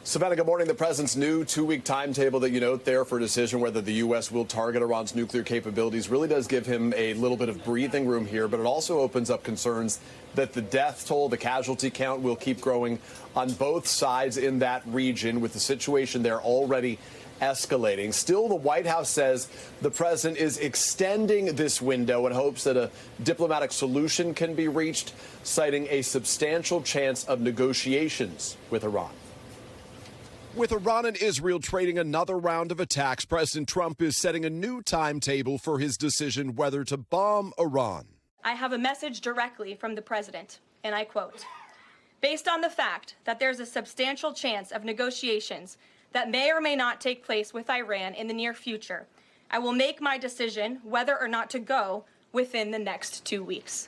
Savannah, good morning. The president's new 2-week timetable that you note there for a decision whether the U.S. will target Iran's nuclear capabilities really does give him a little bit of breathing room here, but it also opens up concerns that the death toll, the casualty count will keep growing on both sides in that region, with the situation there already escalating. Still, the White House says the president is extending this window in hopes that a diplomatic solution can be reached, citing a substantial chance of negotiations with Iran. With Iran and Israel trading another round of attacks, President Trump is setting a new timetable for his decision whether to bomb Iran. I have a message directly from the president, and I quote, "Based on the fact that there's a substantial chance of negotiations that may or may not take place with Iran in the near future, I will make my decision whether or not to go within the next 2 weeks."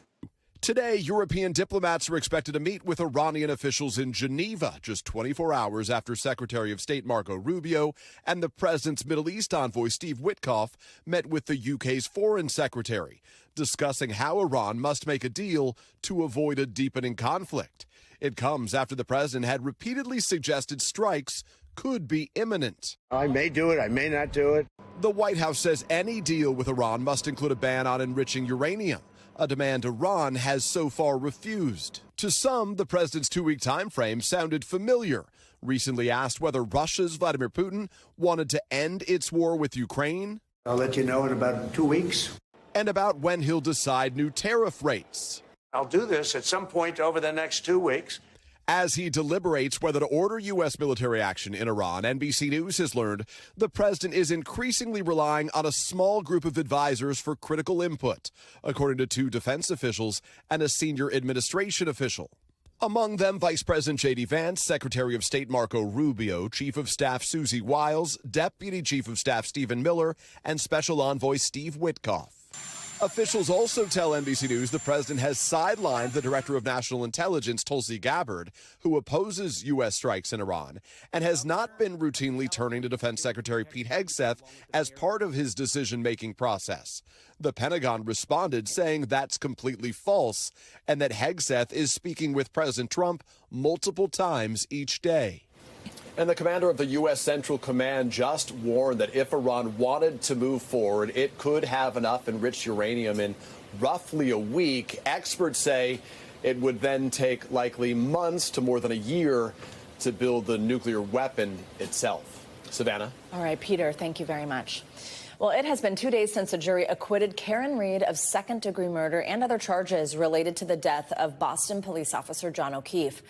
Today, European diplomats are expected to meet with Iranian officials in Geneva, just 24 hours after Secretary of State Marco Rubio and the president's Middle East envoy Steve Witkoff met with the UK's foreign secretary, discussing how Iran must make a deal to avoid a deepening conflict. It comes after the president had repeatedly suggested strikes could be imminent. I may do it, I may not do it. The White House says any deal with Iran must include a ban on enriching uranium, a demand Iran has so far refused. To some, the president's 2-week time frame sounded familiar. Recently asked whether Russia's Vladimir Putin wanted to end its war with Ukraine. I'll let you know in about 2 weeks. And about when he'll decide new tariff rates. I'll do this at some point over the next 2 weeks. As he deliberates whether to order U.S. military action in Iran, NBC News has learned the president is increasingly relying on a small group of advisors for critical input, according to 2 defense officials and a senior administration official. Among them, Vice President J.D. Vance, Secretary of State Marco Rubio, Chief of Staff Susie Wiles, Deputy Chief of Staff Stephen Miller, and Special Envoy Steve Witkoff. Officials also tell NBC News the president has sidelined the Director of National Intelligence, Tulsi Gabbard, who opposes U.S. strikes in Iran, and has not been routinely turning to Defense Secretary Pete Hegseth as part of his decision-making process. The Pentagon responded saying that's completely false and that Hegseth is speaking with President Trump multiple times each day. And the commander of the U.S. Central Command just warned that if Iran wanted to move forward, it could have enough enriched uranium in roughly a week. Experts say it would then take likely months to more than a year to build the nuclear weapon itself. Savannah? All right, Peter, thank you very much. Well, it has been 2 days since a jury acquitted Karen Reed of second-degree murder and other charges related to the death of Boston police officer John O'Keefe.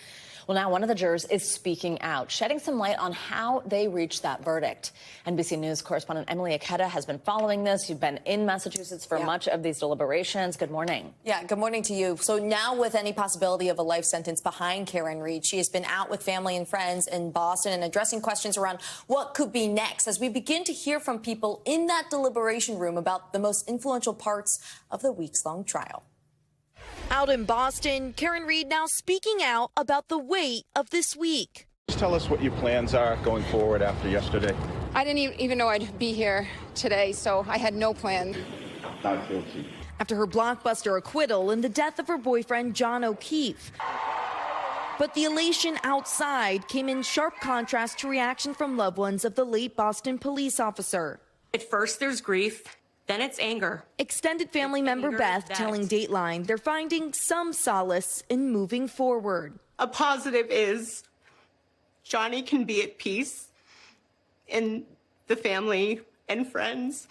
Well, now one of the jurors is speaking out, shedding some light on how they reached that verdict. NBC News correspondent Emily Aketa has been following this. You've been in Massachusetts for much of these deliberations. Good morning. Yeah, good morning to you. So now with any possibility of a life sentence behind Karen Reed, she has been out with family and friends in Boston and addressing questions around what could be next as we begin to hear from people in that deliberation room about the most influential parts of the weeks-long trial. Out in Boston, Karen Reed now speaking out about the weight of this week. Just tell us what your plans are going forward after yesterday. I didn't even know I'd be here today, so I had no plan. Not guilty. After her blockbuster acquittal in the death of her boyfriend, John O'Keefe. But the elation outside came in sharp contrast to reaction from loved ones of the late Boston police officer. At first, there's grief. Then it's anger. Extended family member Beth telling Dateline they're finding some solace in moving forward. A positive is Johnny can be at peace in the family and friends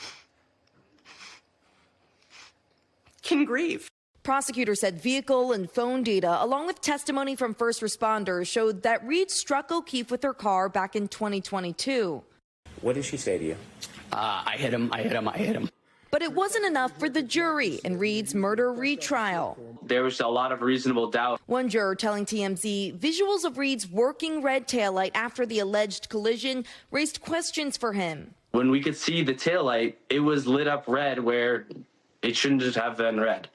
can grieve. Prosecutors said vehicle and phone data, along with testimony from first responders, showed that Reed struck O'Keefe with her car back in 2022. What did she say to you? I hit him, I hit him, I hit him. But it wasn't enough for the jury in Reed's murder retrial. There was a lot of reasonable doubt. One juror telling TMZ visuals of Reed's working red taillight after the alleged collision raised questions for him. When we could see the taillight, it was lit up red where it shouldn't just have been red.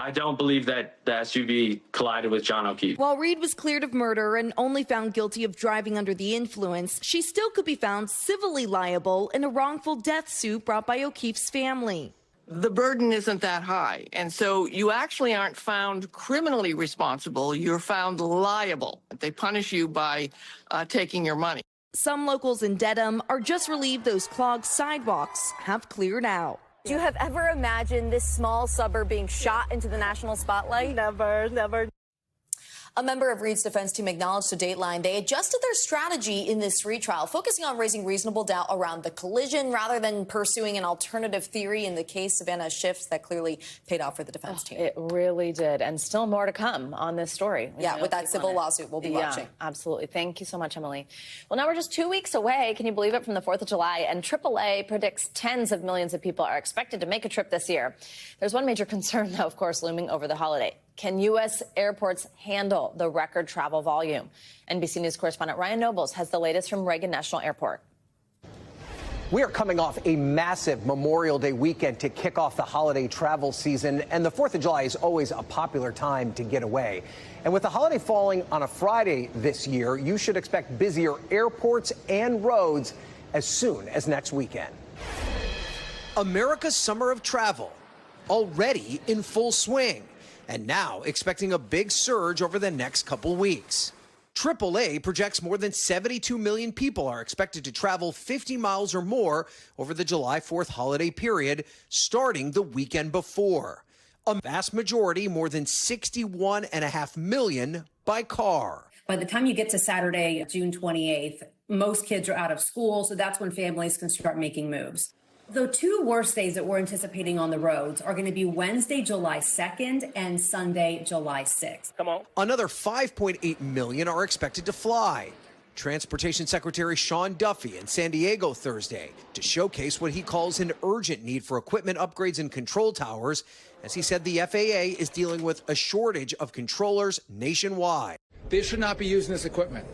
I don't believe that the SUV collided with John O'Keefe. While Reed was cleared of murder and only found guilty of driving under the influence, she still could be found civilly liable in a wrongful death suit brought by O'Keefe's family. The burden isn't that high, and so you actually aren't found criminally responsible. You're found liable. They punish you by taking your money. Some locals in Dedham are just relieved those clogged sidewalks have cleared out. Do you have ever imagined this small suburb being shot into the national spotlight? Never, never. A member of Reed's defense team acknowledged to Dateline they adjusted their strategy in this retrial, focusing on raising reasonable doubt around the collision rather than pursuing an alternative theory in the case. Savannah shifts that clearly paid off for the defense team. It really did. And still more to come on this story. Yeah, with that civil lawsuit we'll be watching. Absolutely. Thank you so much, Emily. Well, now we're just 2 weeks away. Can you believe it? From the 4th of July. And AAA predicts tens of millions of people are expected to make a trip this year. There's one major concern, though, of course, looming over the holiday. Can U.S. airports handle the record travel volume? NBC News correspondent Ryan Nobles has the latest from Reagan National Airport. We are coming off a massive Memorial Day weekend to kick off the holiday travel season, and the 4th of July is always a popular time to get away. And with the holiday falling on a Friday this year, you should expect busier airports and roads as soon as next weekend. America's summer of travel already in full swing, and now expecting a big surge over the next couple weeks. AAA projects more than 72 million people are expected to travel 50 miles or more over the July 4th holiday period, starting the weekend before. A vast majority, more than 61.5 million, by car. By the time you get to Saturday, June 28th, most kids are out of school, so that's when families can start making moves. The two worst days that we're anticipating on the roads are going to be Wednesday, July 2nd and Sunday, July 6th. Come on. Another 5.8 million are expected to fly. Transportation Secretary Sean Duffy in San Diego Thursday to showcase what he calls an urgent need for equipment upgrades and control towers, as he said the FAA is dealing with a shortage of controllers nationwide. They should not be using this equipment.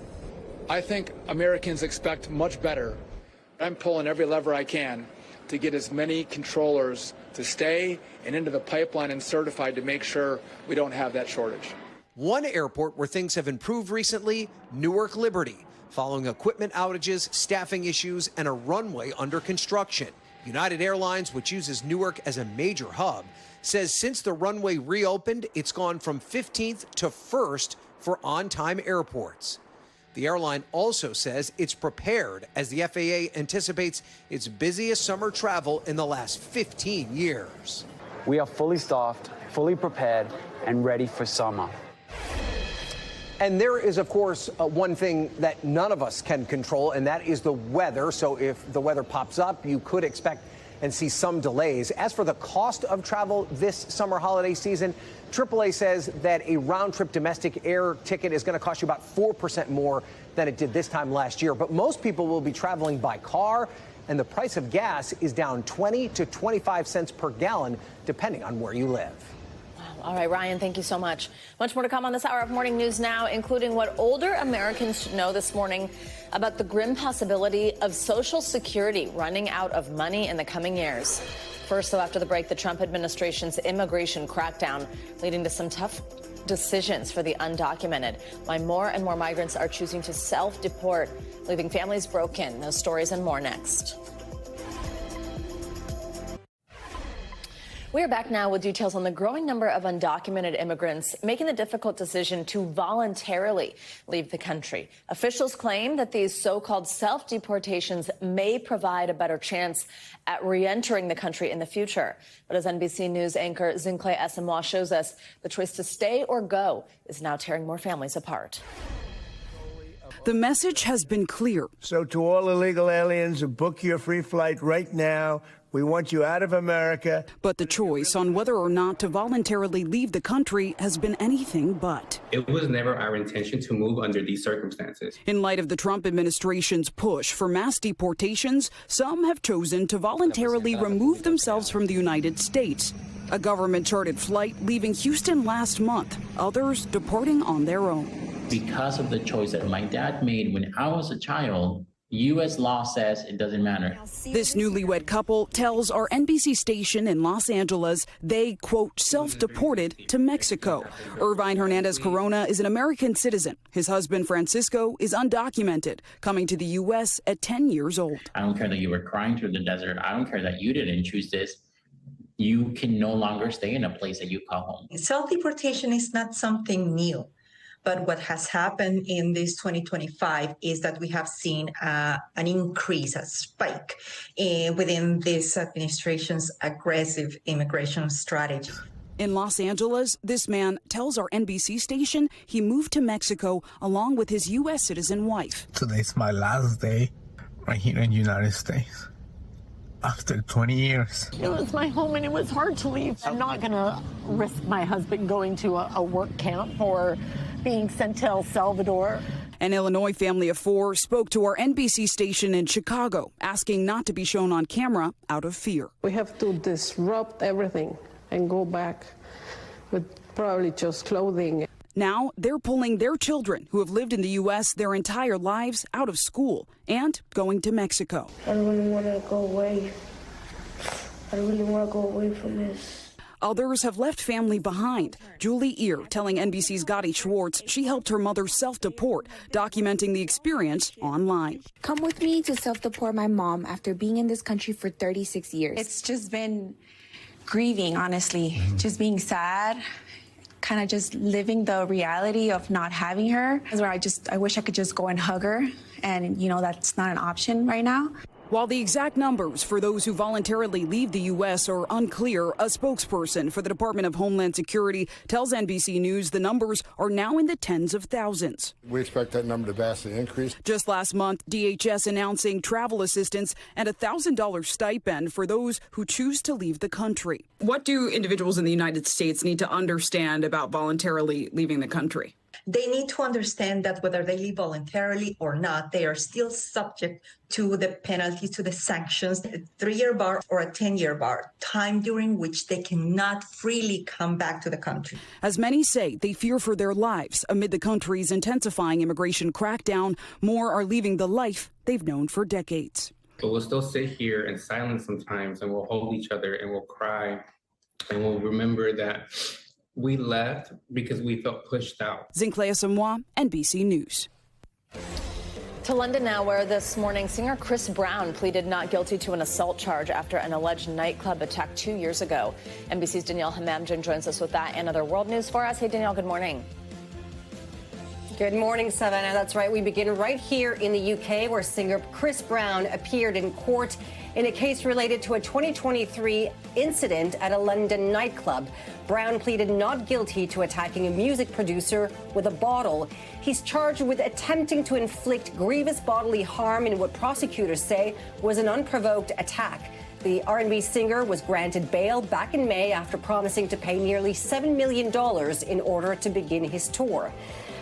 I think Americans expect much better. I'm pulling every lever I can to get as many controllers to stay and into the pipeline and certified to make sure we don't have that shortage. One airport where things have improved recently, Newark Liberty, following equipment outages, staffing issues, and a runway under construction. United Airlines, which uses Newark as a major hub, says since the runway reopened, it's gone from 15th to 1st for on-time airports. The airline also says it's prepared as the FAA anticipates its busiest summer travel in the last 15 years. We are fully staffed, fully prepared, and ready for summer. And there is, of course, one thing that none of us can control, and that is the weather. So if the weather pops up, you could expect and see some delays. As for the cost of travel this summer holiday season, AAA says that a round-trip domestic air ticket is going to cost you about 4% more than it did this time last year. But most people will be traveling by car, and the price of gas is down 20 to 25 cents per gallon, depending on where you live. All right, Ryan, thank you so much. Much more to come on this hour of Morning News Now, including what older Americans should know this morning about the grim possibility of Social Security running out of money in the coming years. First, though, after the break, the Trump administration's immigration crackdown leading to some tough decisions for the undocumented. Why more and more migrants are choosing to self-deport, leaving families broken. Those stories and more next. We are back now with details on the growing number of undocumented immigrants making the difficult decision to voluntarily leave the country. Officials claim that these so-called self-deportations may provide a better chance at re-entering the country in the future. But as NBC News anchor Zincle Asamoah shows us, the choice to stay or go is now tearing more families apart. The message has been clear. So to all illegal aliens, book your free flight right now. We want you out of America. But the choice on whether or not to voluntarily leave the country has been anything but. It was never our intention to move under these circumstances. In light of the Trump administration's push for mass deportations, some have chosen to voluntarily remove themselves from the United States. A government-chartered flight leaving Houston last month, others deporting on their own. Because of the choice that my dad made when I was a child, U.S. law says it doesn't matter. This newlywed couple tells our NBC station in Los Angeles they, quote, self-deported to Mexico. Irvine Hernandez Corona is an American citizen. His husband, Francisco, is undocumented, coming to the U.S. at 10 years old. I don't care that you were crying through the desert. I don't care that you didn't choose this. You can no longer stay in a place that you call home. Self-deportation is not something new. But what has happened in this 2025 is that we have seen an increase, a spike within this administration's aggressive immigration strategy. In Los Angeles, this man tells our NBC station he moved to Mexico along with his U.S. citizen wife. Today's my last day right here in the United States. After 20 years. It was my home and it was hard to leave. I'm not going to risk my husband going to a work camp or being sent to El Salvador. An Illinois family of 4 spoke to our NBC station in Chicago, asking not to be shown on camera out of fear. We have to disrupt everything and go back with probably just clothing. Now they're pulling their children who have lived in the U.S. their entire lives out of school and going to Mexico. I really want to go away. I really want to go away from this. Others have left family behind. Julie Ear telling NBC's Gotti Schwartz she helped her mother self-deport, documenting the experience online. Come with me to self-deport my mom after being in this country for 36 years. It's just been grieving, honestly, just being sad, kind of just living the reality of not having her. Where I wish I could just go and hug her, and that's not an option right now. While the exact numbers for those who voluntarily leave the U.S. are unclear, a spokesperson for the Department of Homeland Security tells NBC News the numbers are now in the tens of thousands. We expect that number to vastly increase. Just last month, DHS announcing travel assistance and a $1,000 stipend for those who choose to leave the country. What do individuals in the United States need to understand about voluntarily leaving the country? They need to understand that whether they leave voluntarily or not, they are still subject to the penalties, to the sanctions, a 3-year bar or a 10-year bar, time during which they cannot freely come back to the country. As many say, they fear for their lives amid the country's intensifying immigration crackdown. More are leaving the life they've known for decades. But we'll still sit here in silence sometimes, and we'll hold each other and we'll cry, and we'll remember that we left because we felt pushed out. Zinclea Samoa, NBC News. To London now, where this morning singer Chris Brown pleaded not guilty to an assault charge after an alleged nightclub attack 2 years ago. NBC's Danielle Hamamdin joins us with that and other world news for us. Hey, Danielle, good morning. Good morning, Savannah. That's right. We begin right here in the UK, where singer Chris Brown appeared in court in a case related to a 2023 incident at a London nightclub. Brown pleaded not guilty to attacking a music producer with a bottle. He's charged with attempting to inflict grievous bodily harm in what prosecutors say was an unprovoked attack. The R&B singer was granted bail back in May after promising to pay nearly $7 million in order to begin his tour.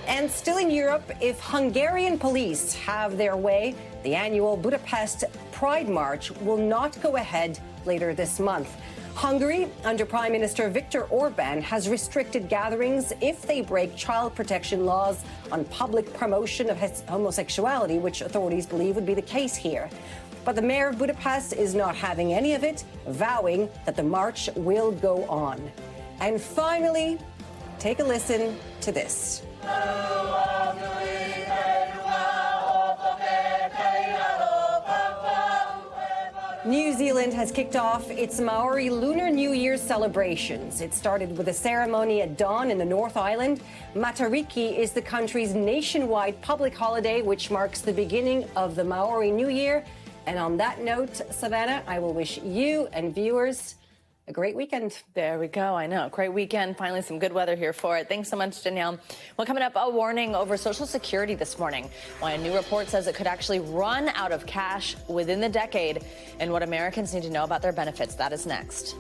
And still in Europe, if Hungarian police have their way, the annual Budapest Pride March will not go ahead later this month. Hungary, under Prime Minister Viktor Orban, has restricted gatherings if they break child protection laws on public promotion of homosexuality, which authorities believe would be the case here. But the mayor of Budapest is not having any of it, vowing that the march will go on. And finally, take a listen to this. New Zealand has kicked off its Maori Lunar New Year celebrations. It started with a ceremony at dawn in the North Island. Matariki is the country's nationwide public holiday, which marks the beginning of the Maori New Year. And on that note, Savannah, I will wish you and viewers a great weekend. There we go. I know. Great weekend. Finally, some good weather here for it. Thanks so much, Danielle. Well, coming up, a warning over Social Security this morning. Why a new report says it could actually run out of cash within the decade, and what Americans need to know about their benefits. That is next.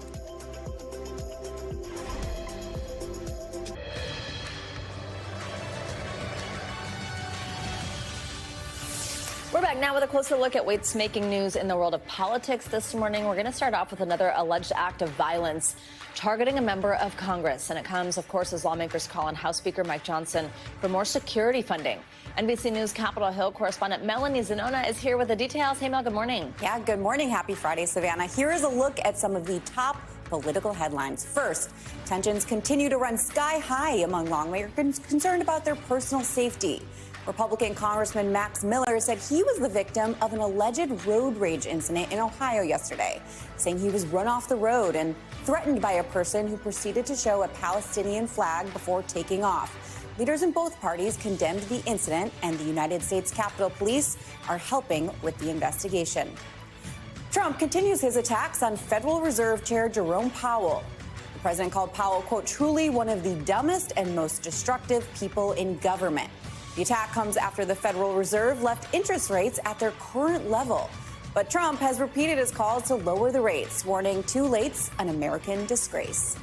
We're back now with a closer look at what's making news in the world of politics this morning. We're going to start off with another alleged act of violence targeting a member of Congress. And it comes, of course, as lawmakers call on House Speaker Mike Johnson for more security funding. NBC News Capitol Hill correspondent Melanie Zanona is here with the details. Hey, Mel, good morning. Yeah, good morning. Happy Friday, Savannah. Here is a look at some of the top political headlines. First, tensions continue to run sky high among lawmakers concerned about their personal safety. Republican Congressman Max Miller said he was the victim of an alleged road rage incident in Ohio yesterday, saying he was run off the road and threatened by a person who proceeded to show a Palestinian flag before taking off. Leaders in both parties condemned the incident, and the United States Capitol Police are helping with the investigation. Trump continues his attacks on Federal Reserve Chair Jerome Powell. The president called Powell, quote, truly one of the dumbest and most destructive people in government. The attack comes after the Federal Reserve left interest rates at their current level. But Trump has repeated his calls to lower the rates, warning too late's an American disgrace.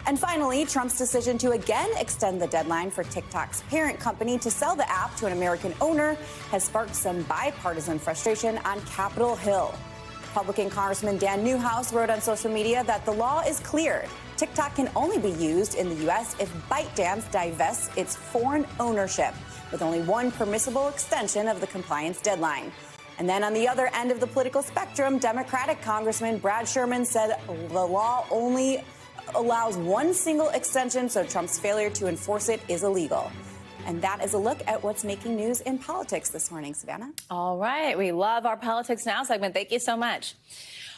And finally, Trump's decision to again extend the deadline for TikTok's parent company to sell the app to an American owner has sparked some bipartisan frustration on Capitol Hill. Republican Congressman Dan Newhouse wrote on social media that the law is clear. TikTok can only be used in the U.S. if ByteDance divests its foreign ownership, with only one permissible extension of the compliance deadline. And then on the other end of the political spectrum, Democratic Congressman Brad Sherman said the law only allows one single extension, so Trump's failure to enforce it is illegal. And that is a look at what's making news in politics this morning, Savannah. All right. We love our Politics Now segment. Thank you so much.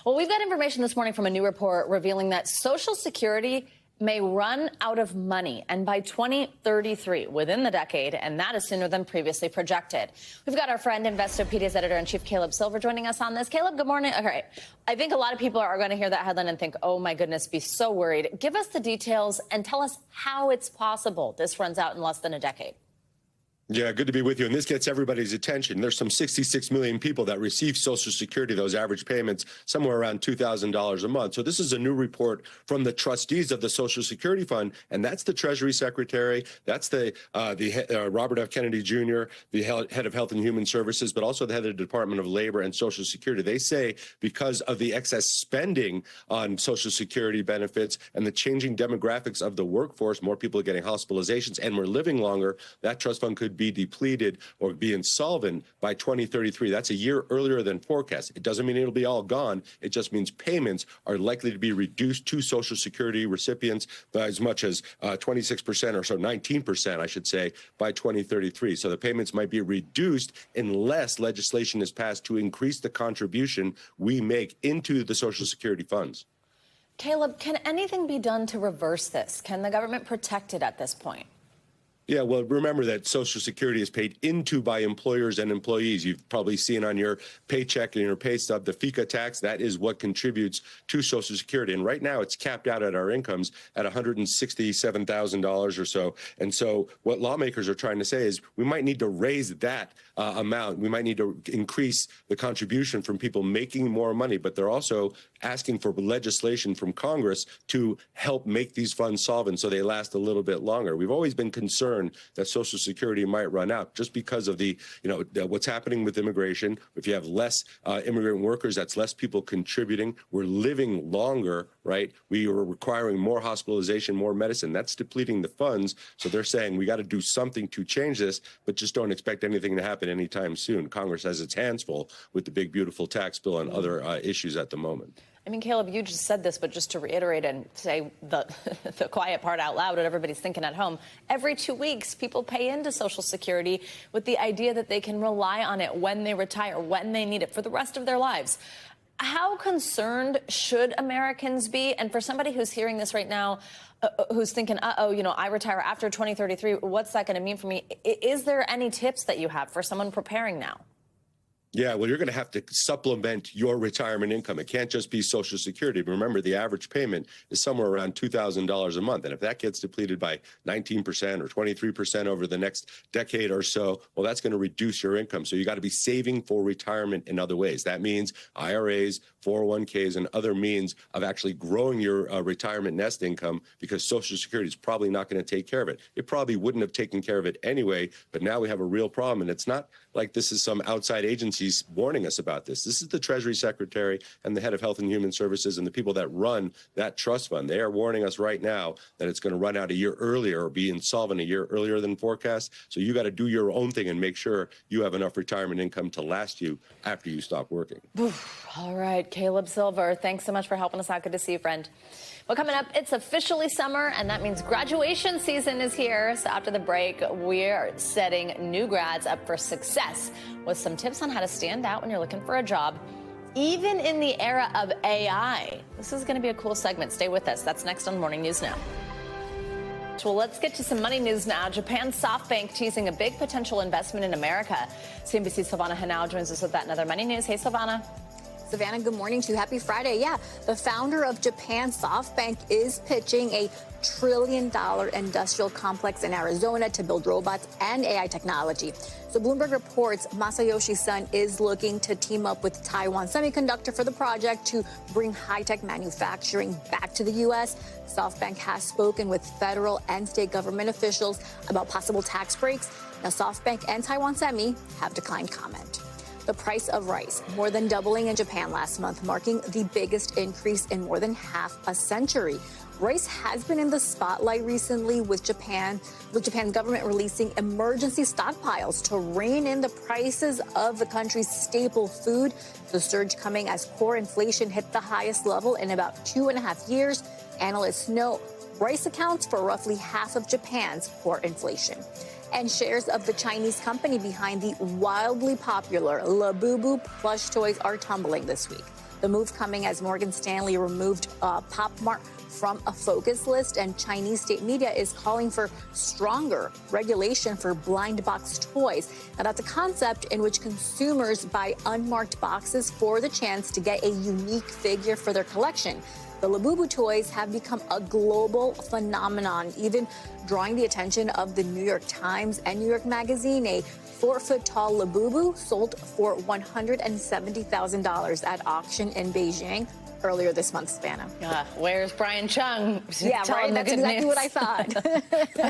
Well, we've got information this morning from a new report revealing that Social Security may run out of money, and by 2033, within the decade, and that is sooner than previously projected. We've got our friend, Investopedia's editor-in-chief Caleb Silver, joining us on this. Caleb, good morning. All right. I think a lot of people are going to hear that headline and think, oh, my goodness, be so worried. Give us the details and tell us how it's possible this runs out in less than a decade. Yeah, good to be with you. And this gets everybody's attention. There's some 66 million people that receive Social Security, those average payments, somewhere around $2,000 a month. So this is a new report from the trustees of the Social Security Fund, and that's the Treasury Secretary, that's the Robert F. Kennedy Jr., the head of Health and Human Services, but also the head of the Department of Labor and Social Security. They say because of the excess spending on Social Security benefits and the changing demographics of the workforce, more people are getting hospitalizations, and we're living longer, that trust fund could be depleted or be insolvent by 2033. That's a year earlier than forecast. It doesn't mean it'll be all gone. It just means payments are likely to be reduced to Social Security recipients by as much as 26% or so, 19%, I should say, by 2033. So the payments might be reduced unless legislation is passed to increase the contribution we make into the Social Security funds. Caleb, can anything be done to reverse this? Can the government protect it at this point? Yeah, well, remember that Social Security is paid into by employers and employees. You've probably seen on your paycheck and your pay stub the FICA tax. That is what contributes to Social Security. And right now it's capped out at our incomes at $167,000 or so. And so what lawmakers are trying to say is we might need to raise that amount. We might need to increase the contribution from people making more money, but they're also asking for legislation from Congress to help make these funds solvent so they last a little bit longer. We've always been concerned that Social Security might run out just because of the, what's happening with immigration. If you have less immigrant workers, that's less people contributing. We're living longer, right? We are requiring more hospitalization, more medicine. That's depleting the funds. So they're saying we got to do something to change this, but just don't expect anything to happen anytime soon. Congress has its hands full with the big, beautiful tax bill and other issues at the moment. I mean, Caleb, you just said this, but just to reiterate and say the quiet part out loud, what everybody's thinking at home, every 2 weeks, people pay into Social Security with the idea that they can rely on it when they retire, when they need it for the rest of their lives. How concerned should Americans be? And for somebody who's hearing this right now, who's thinking, I retire after 2033, what's that going to mean for me? Is there any tips that you have for someone preparing now? Yeah, well, you're going to have to supplement your retirement income. It can't just be Social Security. Remember, the average payment is somewhere around $2,000 a month. And if that gets depleted by 19% or 23% over the next decade or so, well, that's going to reduce your income. So you got to be saving for retirement in other ways. That means IRAs, 401ks, and other means of actually growing your retirement nest income, because Social Security is probably not going to take care of it. It probably wouldn't have taken care of it anyway, but now we have a real problem. And it's not like this is some outside agency warning us about this. This is the Treasury Secretary and the head of Health and Human Services and the people that run that trust fund. They are warning us right now that it's going to run out a year earlier or be insolvent a year earlier than forecast. So you got to do your own thing and make sure you have enough retirement income to last you after you stop working. All right, Caleb Silver, thanks so much for helping us out. Good to see you, friend. Well, coming up, it's officially summer, and that means graduation season is here. So after the break, we're setting new grads up for success with some tips on how to stand out when you're looking for a job, even in the era of AI. This is going to be a cool segment. Stay with us. That's next on Morning News Now. Well, let's get to some money news now. Japan's SoftBank teasing a big potential investment in America. CNBC's Silvana Henao joins us with that and other money news. Hey, Silvana. Savannah, good morning to you. Happy Friday. Yeah, the founder of Japan, SoftBank, is pitching a $1 trillion industrial complex in Arizona to build robots and AI technology. So Bloomberg reports Masayoshi Son is looking to team up with Taiwan Semiconductor for the project to bring high-tech manufacturing back to the U.S. SoftBank has spoken with federal and state government officials about possible tax breaks. Now, SoftBank and Taiwan Semi have declined comment. The price of rice more than doubling in Japan last month, marking the biggest increase in more than half a century. Rice has been in the spotlight recently with Japan's government releasing emergency stockpiles to rein in the prices of the country's staple food. The surge coming as core inflation hit the highest level in about 2.5 years. Analysts know rice accounts for roughly half of Japan's core inflation. And shares of the Chinese company behind the wildly popular Labubu plush toys are tumbling this week. The move coming as Morgan Stanley removed Pop Mart from a focus list, and Chinese state media is calling for stronger regulation for blind box toys. Now, that's a concept in which consumers buy unmarked boxes for the chance to get a unique figure for their collection. The Labubu toys have become a global phenomenon, even drawing the attention of the New York Times and New York Magazine. A 4-foot-tall Labubu sold for $170,000 at auction in Beijing earlier this month, Savannah. Where's Brian Chung? Yeah, right. That's exactly what I thought. All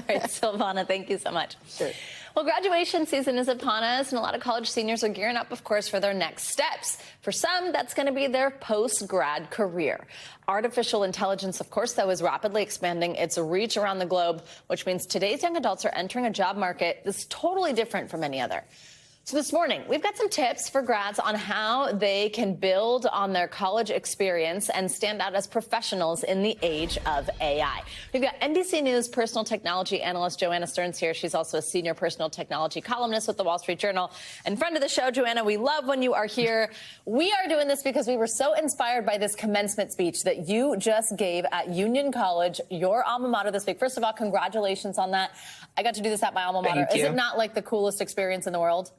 right, Silvana, thank you so much. Sure. Well, graduation season is upon us, and a lot of college seniors are gearing up, of course, for their next steps. For some, that's going to be their post-grad career. Artificial intelligence, of course, though, is rapidly expanding its reach around the globe, which means today's young adults are entering a job market that's totally different from any other. So this morning, we've got some tips for grads on how they can build on their college experience and stand out as professionals in the age of AI. We've got NBC News personal technology analyst Joanna Stearns here. She's also a senior personal technology columnist with the Wall Street Journal and friend of the show. Joanna, we love when you are here. We are doing this because we were so inspired by this commencement speech that you just gave at Union College, your alma mater, this week. First of all, congratulations on that. I got to do this at my alma mater. Is it not like the coolest experience in the world?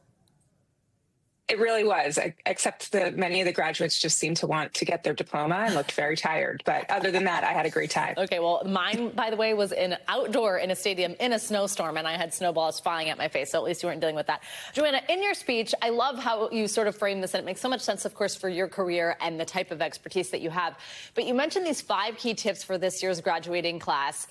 It really was, except that many of the graduates just seemed to want to get their diploma and looked very tired. But other than that, I had a great time. Okay, well, mine, by the way, was outdoor in a stadium in a snowstorm, and I had snowballs flying at my face, so at least you weren't dealing with that. Joanna, in your speech, I love how you sort of frame this, and it makes so much sense, of course, for your career and the type of expertise that you have. But you mentioned these 5 key tips for this year's graduating class.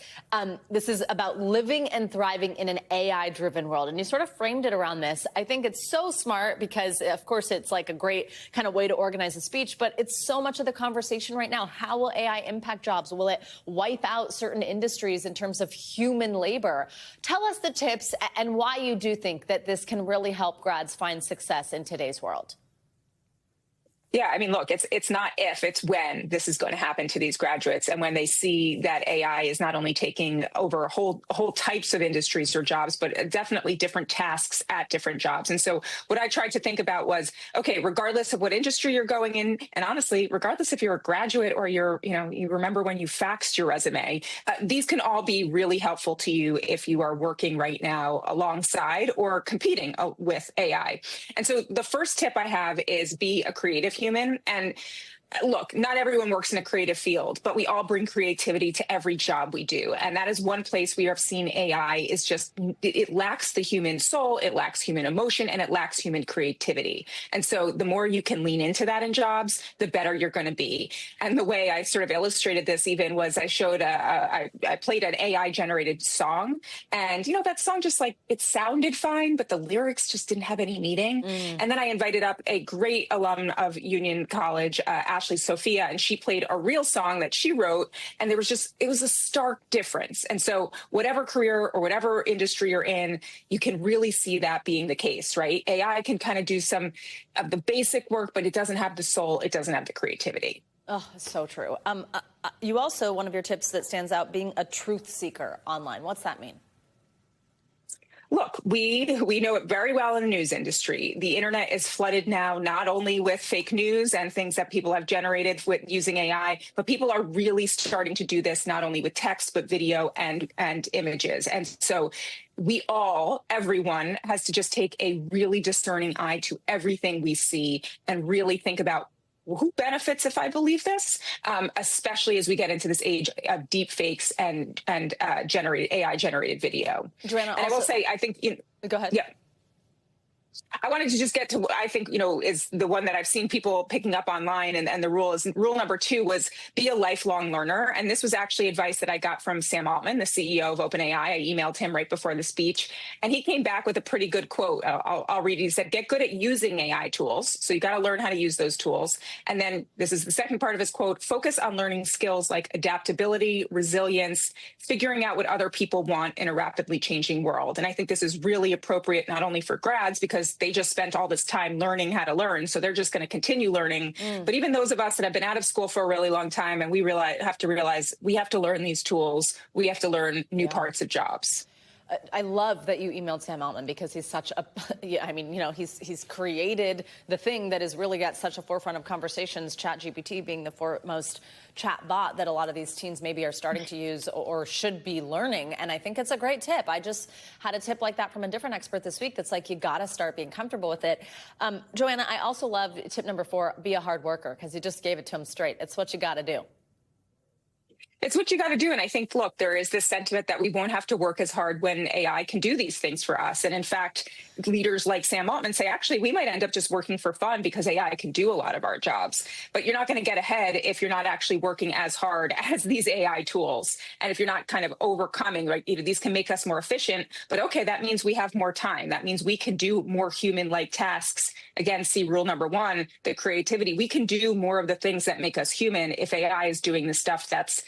This is about living and thriving in an AI-driven world, and you sort of framed it around this. I think it's so smart because of course, it's like a great kind of way to organize a speech, but it's so much of the conversation right now. How will AI impact jobs? Will it wipe out certain industries in terms of human labor? Tell us the tips and why you do think that this can really help grads find success in today's world. Yeah, I mean, look, it's not if, it's when this is going to happen to these graduates. And when they see that AI is not only taking over whole types of industries or jobs, but definitely different tasks at different jobs. And so what I tried to think about was, okay, regardless of what industry you're going in, and honestly, regardless if you're a graduate or you remember when you faxed your resume, these can all be really helpful to you if you are working right now alongside or competing with AI. And so the first tip I have is be a creative human. And look, not everyone works in a creative field, but we all bring creativity to every job we do. And that is one place we have seen AI is just, it lacks the human soul, it lacks human emotion, and it lacks human creativity. And so the more you can lean into that in jobs, the better you're going to be. And the way I sort of illustrated this even was I showed, I played an AI generated song. And, that song just like, it sounded fine, but the lyrics just didn't have any meaning. And then I invited up a great alum of Union College, Ashley Sophia, and she played a real song that she wrote, and it was a stark difference. And so whatever career or whatever industry you're in, you can really see that being the case, right? AI can kind of do some of the basic work, but it doesn't have the soul, it doesn't have the creativity. Oh, so true. You also, one of your tips that stands out, being a truth seeker online. What's that mean? Look, we know it very well in the news industry. The internet is flooded now, not only with fake news and things that people have generated with using AI, but people are really starting to do this not only with text, but video and images. And so everyone has to just take a really discerning eye to everything we see and really think about, who benefits if I believe this? Especially as we get into this age of deep fakes and AI generated video. Joanna, and I will say, I think, go ahead. Yeah. I wanted to just get to what I think, is the one that I've seen people picking up online. And the rule number 2 was be a lifelong learner. And this was actually advice that I got from Sam Altman, the CEO of OpenAI. I emailed him right before the speech, and he came back with a pretty good quote. I'll read it. He said, get good at using AI tools. So you got to learn how to use those tools. And then this is the second part of his quote, focus on learning skills like adaptability, resilience, figuring out what other people want in a rapidly changing world. And I think this is really appropriate, not only for grads, because they just spent all this time learning how to learn. So they're just going to continue learning. But even those of us that have been out of school for a really long time, and we have to realize we have to learn these tools. We have to learn new parts of jobs. I love that you emailed Sam Altman, because he's such a, he's created the thing that has really got such a forefront of conversations, ChatGPT being the foremost chat bot that a lot of these teens maybe are starting to use or should be learning. And I think it's a great tip. I just had a tip like that from a different expert this week that's like, you got to start being comfortable with it. Joanna, I also love tip number 4, be a hard worker, because you just gave it to him straight. It's what you got to do. It's what you got to do. And I think, look, there is this sentiment that we won't have to work as hard when AI can do these things for us. And in fact, leaders like Sam Altman say, actually, we might end up just working for fun because AI can do a lot of our jobs. But you're not going to get ahead if you're not actually working as hard as these AI tools. And if you're not kind of overcoming, right, these can make us more efficient. But OK, that means we have more time. That means we can do more human-like tasks. Again, see rule number 1, the creativity. We can do more of the things that make us human if AI is doing the stuff that's,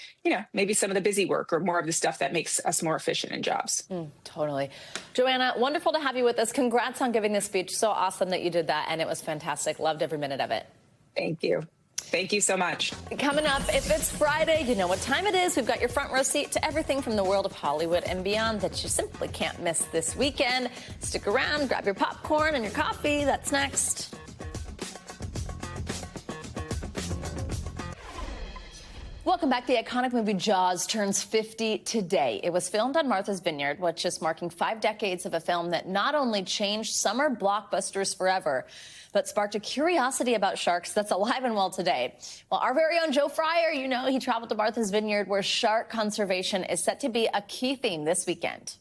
maybe some of the busy work or more of the stuff that makes us more efficient in jobs. Totally. Joanna, wonderful to have you with us. Congrats on giving this speech. So awesome that you did that. And it was fantastic. Loved every minute of it. Thank you. Thank you so much. Coming up, if it's Friday, you know what time it is. We've got your front row seat to everything from the world of Hollywood and beyond that you simply can't miss this weekend. Stick around, grab your popcorn and your coffee. That's next. Welcome back. The iconic movie Jaws turns 50 today. It was filmed on Martha's Vineyard, which is marking 5 decades of a film that not only changed summer blockbusters forever, but sparked a curiosity about sharks that's alive and well today. Well, our very own Joe Fryer, he traveled to Martha's Vineyard, where shark conservation is set to be a key theme this weekend.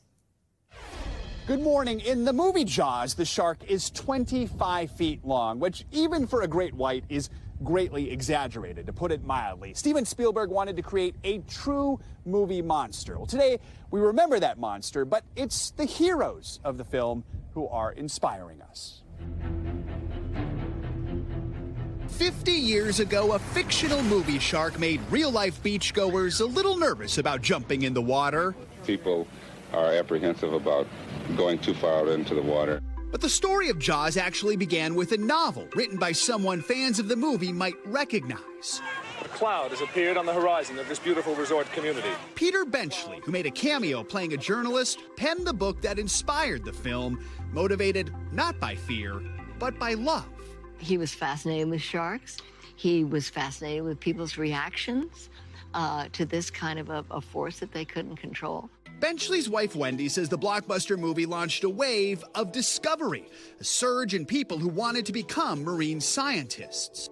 Good morning. In the movie Jaws, the shark is 25 feet long, which even for a great white is greatly exaggerated, to put it mildly. Steven Spielberg wanted to create a true movie monster. Well, today we remember that monster, but it's the heroes of the film who are inspiring us. 50 years ago, a fictional movie shark made real-life beachgoers a little nervous about jumping in the water. People are apprehensive about going too far out into the water. But the story of Jaws actually began with a novel written by someone fans of the movie might recognize. A cloud has appeared on the horizon of this beautiful resort community. Peter Benchley, who made a cameo playing a journalist, penned the book that inspired the film, motivated not by fear, but by love. He was fascinated with sharks. He was fascinated with people's reactions to this kind of a force that they couldn't control. Benchley's wife, Wendy, says the blockbuster movie launched a wave of discovery, a surge in people who wanted to become marine scientists.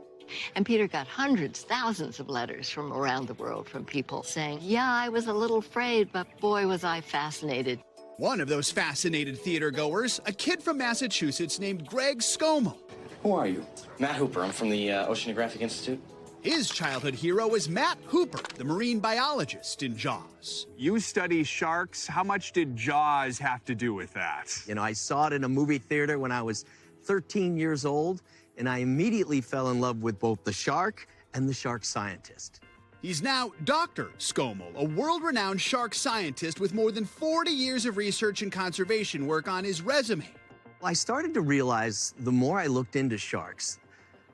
And Peter got hundreds, thousands of letters from around the world from people saying, yeah, I was a little afraid, but boy, was I fascinated. One of those fascinated theater goers, a kid from Massachusetts named Greg Scomo. Who are you? Matt Hooper. I'm from the Oceanographic Institute. His childhood hero is Matt Hooper, the marine biologist in Jaws. You study sharks. How much did Jaws have to do with that? You know, I saw it in a movie theater when I was 13 years old, and I immediately fell in love with both the shark and the shark scientist. He's now Dr. Scomo, a world-renowned shark scientist with more than 40 years of research and conservation work on his resume. I started to realize, the more I looked into sharks,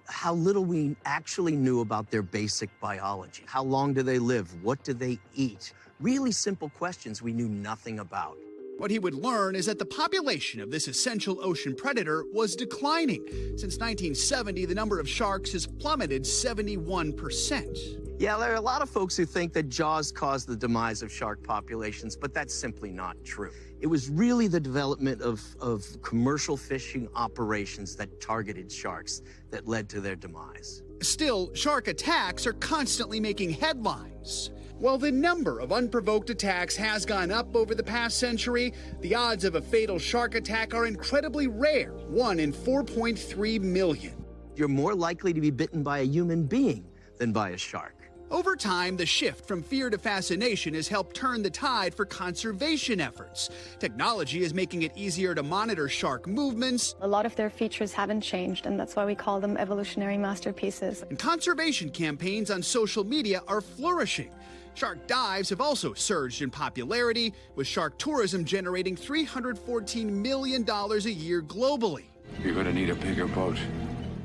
how little we actually knew about their basic biology. How long do they live? What do they eat? Really simple questions we knew nothing about. What he would learn is that the population of this essential ocean predator was declining. Since 1970, the number of sharks has plummeted 71%. Yeah, there are a lot of folks who think that Jaws caused the demise of shark populations, but that's simply not true. It was really the development of commercial fishing operations that targeted sharks that led to their demise. Still, shark attacks are constantly making headlines. While the number of unprovoked attacks has gone up over the past century, the odds of a fatal shark attack are incredibly rare, 1 in 4.3 million. You're more likely to be bitten by a human being than by a shark. Over time, the shift from fear to fascination has helped turn the tide for conservation efforts. Technology is making it easier to monitor shark movements. A lot of their features haven't changed, and that's why we call them evolutionary masterpieces. And conservation campaigns on social media are flourishing. Shark dives have also surged in popularity, with shark tourism generating $314 million a year globally. You're going to need a bigger boat.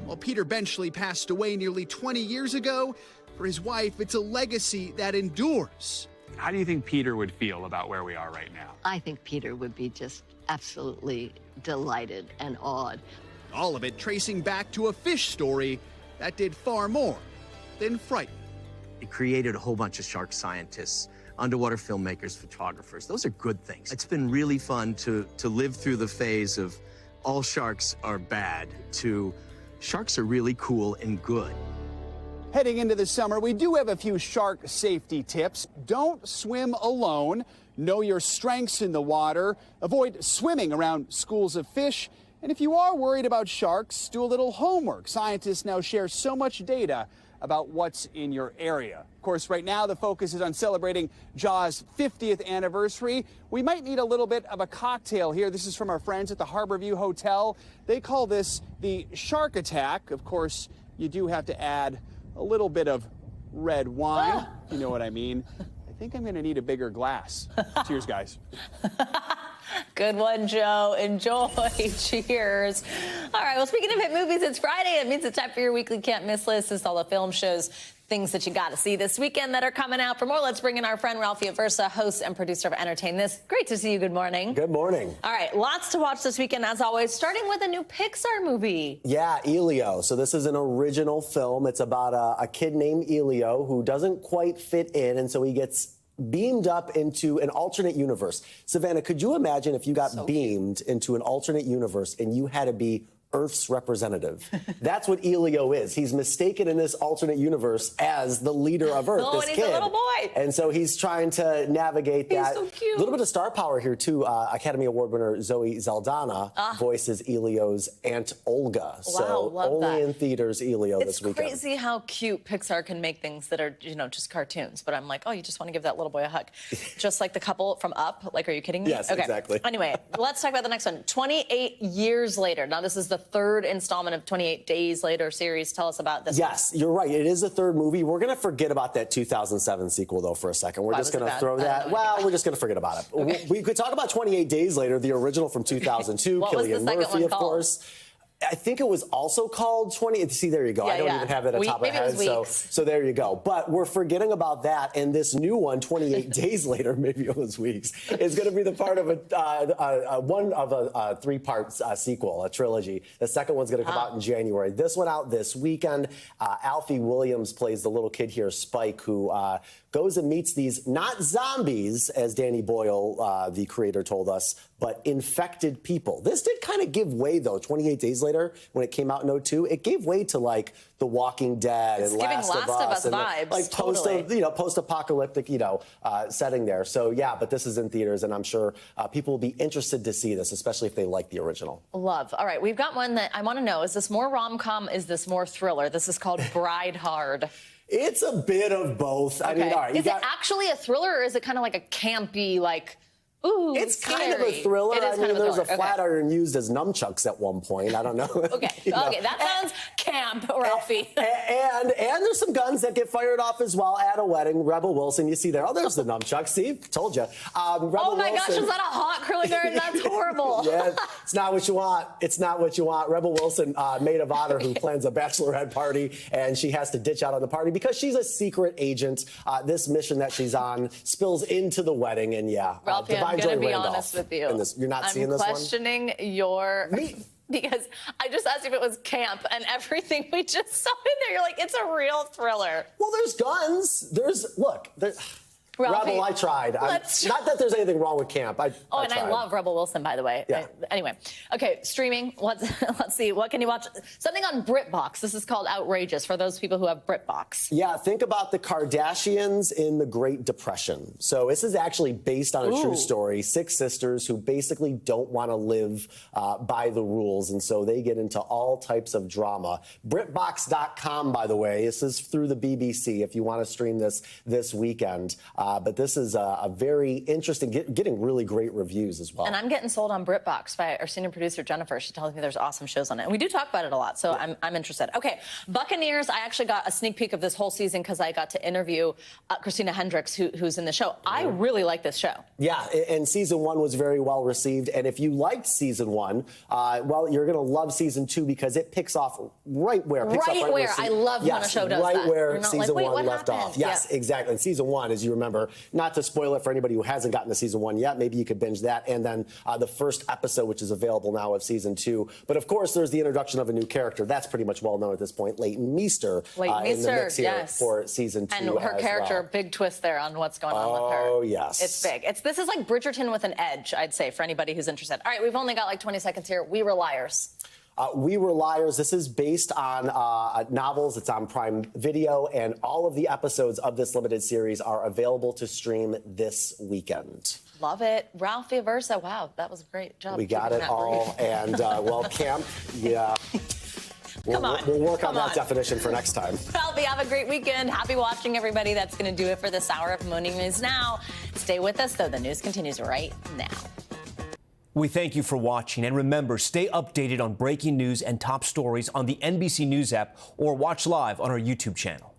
While Peter Benchley passed away nearly 20 years ago, for his wife, it's a legacy that endures. How do you think Peter would feel about where we are right now? I think Peter would be just absolutely delighted and awed. All of it tracing back to a fish story that did far more than frighten. It created a whole bunch of shark scientists, underwater filmmakers, photographers. Those are good things. It's been really fun to live through the phase of all sharks are bad to sharks are really cool and good. Heading into the summer, we do have a few shark safety tips. Don't swim alone. Know your strengths in the water. Avoid swimming around schools of fish. And if you are worried about sharks, do a little homework. Scientists now share so much data about what's in your area. Of course, right now the focus is on celebrating Jaws' 50th anniversary. We might need a little bit of a cocktail here. This is from our friends at the Harborview Hotel. They call this the Shark Attack. Of course, you do have to add a little bit of red wine, you know what I mean. I think I'm going to need a bigger glass. Cheers, guys. Good one, Joe. Enjoy. Cheers. All right, well, speaking of hit movies, it's Friday. It means it's time for your weekly can't miss list. This is all the film shows, things that you got to see this weekend that are coming out. For more, let's bring in our friend Ralphie Aversa, host and producer of Entertain This. Great to see you. Good morning. Good morning. All right, lots to watch this weekend, as always, starting with a new Pixar movie. Yeah, Elio. So this is an original film. It's about a kid named Elio who doesn't quite fit in, and so he gets beamed up into an alternate universe. Savannah, could you imagine if you got beamed into an alternate universe and you had to be Earth's representative? That's what Elio is. He's mistaken in this alternate universe as the leader of Earth, this and kid. He's a little boy. And so he's trying to navigate that. He's so cute. A little bit of star power here, too. Academy Award winner Zoe Saldana voices Elio's Aunt Olga. So love only that. in theaters, Elio this weekend. It's crazy how cute Pixar can make things that are, you know, just cartoons. But I'm like, oh, you just want to give that little boy a hug. Just like the couple from Up. Like, are you kidding me? Yes, okay. exactly. Anyway, let's talk about the next one. 28 years later. Now, this is the third installment of 28 Days Later series. Tell us about this. Yes, you're right. It is the third movie. We're going to forget about that 2007 sequel, though, for a second. We're just going to throw that. Well, we're just going to forget about it. Okay. We could talk about 28 Days Later, the original from 2002. What was the Cillian second Murphy, one of called? course. I think it was also called 20. See, there you go. I don't even have it at the top of my head. So there you go. But we're forgetting about that. And this new one, 28 Days Later, maybe it was weeks, is going to be the part of a three-part sequel, a trilogy. The second one's going to come out in January. This one out this weekend. Alfie Williams plays the little kid here, Spike, who goes and meets these, not zombies, as Danny Boyle, the creator, told us, but infected people. This did kind of give way, though, 28 Days Later, when it came out in 2002. It gave way to, like, The Walking Dead and Last of Us. And vibes, like, post-apocalyptic, setting there. So, yeah, but this is in theaters, and I'm sure people will be interested to see this, especially if they like the original. Love. All right, we've got one that I want to know. Is this more rom-com? Is this more thriller? This is called Bride Hard. It's a bit of both. Okay. I mean, all right. Is it actually a thriller, or is it kind of like a campy, like, ooh, it's scary? kind of a thriller. It is kind of a there's thriller. a flat iron used as nunchucks at one point. I don't know. Okay, okay, that sounds camp, Ralphie. And there's some guns that get fired off as well at a wedding. Rebel Wilson, you see there. Oh, there's the nunchucks. See, told you. Oh my gosh, is that a hot curly iron? That's horrible. Yeah, it's not what you want. It's not what you want. Rebel Wilson, maid of honor, who plans a bachelorette party, and she has to ditch out on the party because she's a secret agent. This mission that she's on spills into the wedding, and Ralphie, I'm going to be honest with you. You're not seeing this one? I'm questioning your... Because I just asked if it was camp, and everything we just saw in there, you're like, it's a real thriller. Well, there's guns. Ralphie, Rebel, I tried. Not that there's anything wrong with camp. I love Rebel Wilson, by the way. Yeah. Anyway, okay, streaming. Let's see. What can you watch? Something on BritBox. This is called Outrageous for those people who have BritBox. Yeah, think about the Kardashians in the Great Depression. So this is actually based on a true story. 6 sisters who basically don't want to live by the rules, and so they get into all types of drama. BritBox.com, by the way. This is through the BBC if you want to stream this weekend. But this is a very interesting, getting really great reviews as well. And I'm getting sold on BritBox by our senior producer, Jennifer. She tells me there's awesome shows on it. And we do talk about it a lot, so I'm interested. Okay, Buccaneers, I actually got a sneak peek of this whole season because I got to interview Christina Hendricks, who's in the show. I really like this show. Yeah, and season 1 was very well received. And if you liked season 1, well, you're going to love season 2 because it picks off right where. I love when a show does that. Right where season 1 left happened? off. Yes, exactly. And season 1, as you remember, not to spoil it for anybody who hasn't gotten to season 1 yet, maybe you could binge that. And then the first episode, which is available now, of season 2. But of course, there's the introduction of a new character. That's pretty much well known at this point. Leighton Meester in the mix here for season 2. And her character, big twist there on what's going on with her. Oh, yes. It's big. This is like Bridgerton with an edge, I'd say, for anybody who's interested. All right, we've only got like 20 seconds here. We Were Liars. We Were Liars. This is based on novels. It's on Prime Video, and all of the episodes of this limited series are available to stream this weekend. Love it. Ralphie Versa. Wow, that was a great job. We got it all. And, well, camp, yeah. We'll work on that definition for next time. Ralphie, have a great weekend. Happy watching, everybody. That's going to do it for this hour of Morning News Now. Stay with us, though. The news continues right now. We thank you for watching, and remember, stay updated on breaking news and top stories on the NBC News app or watch live on our YouTube channel.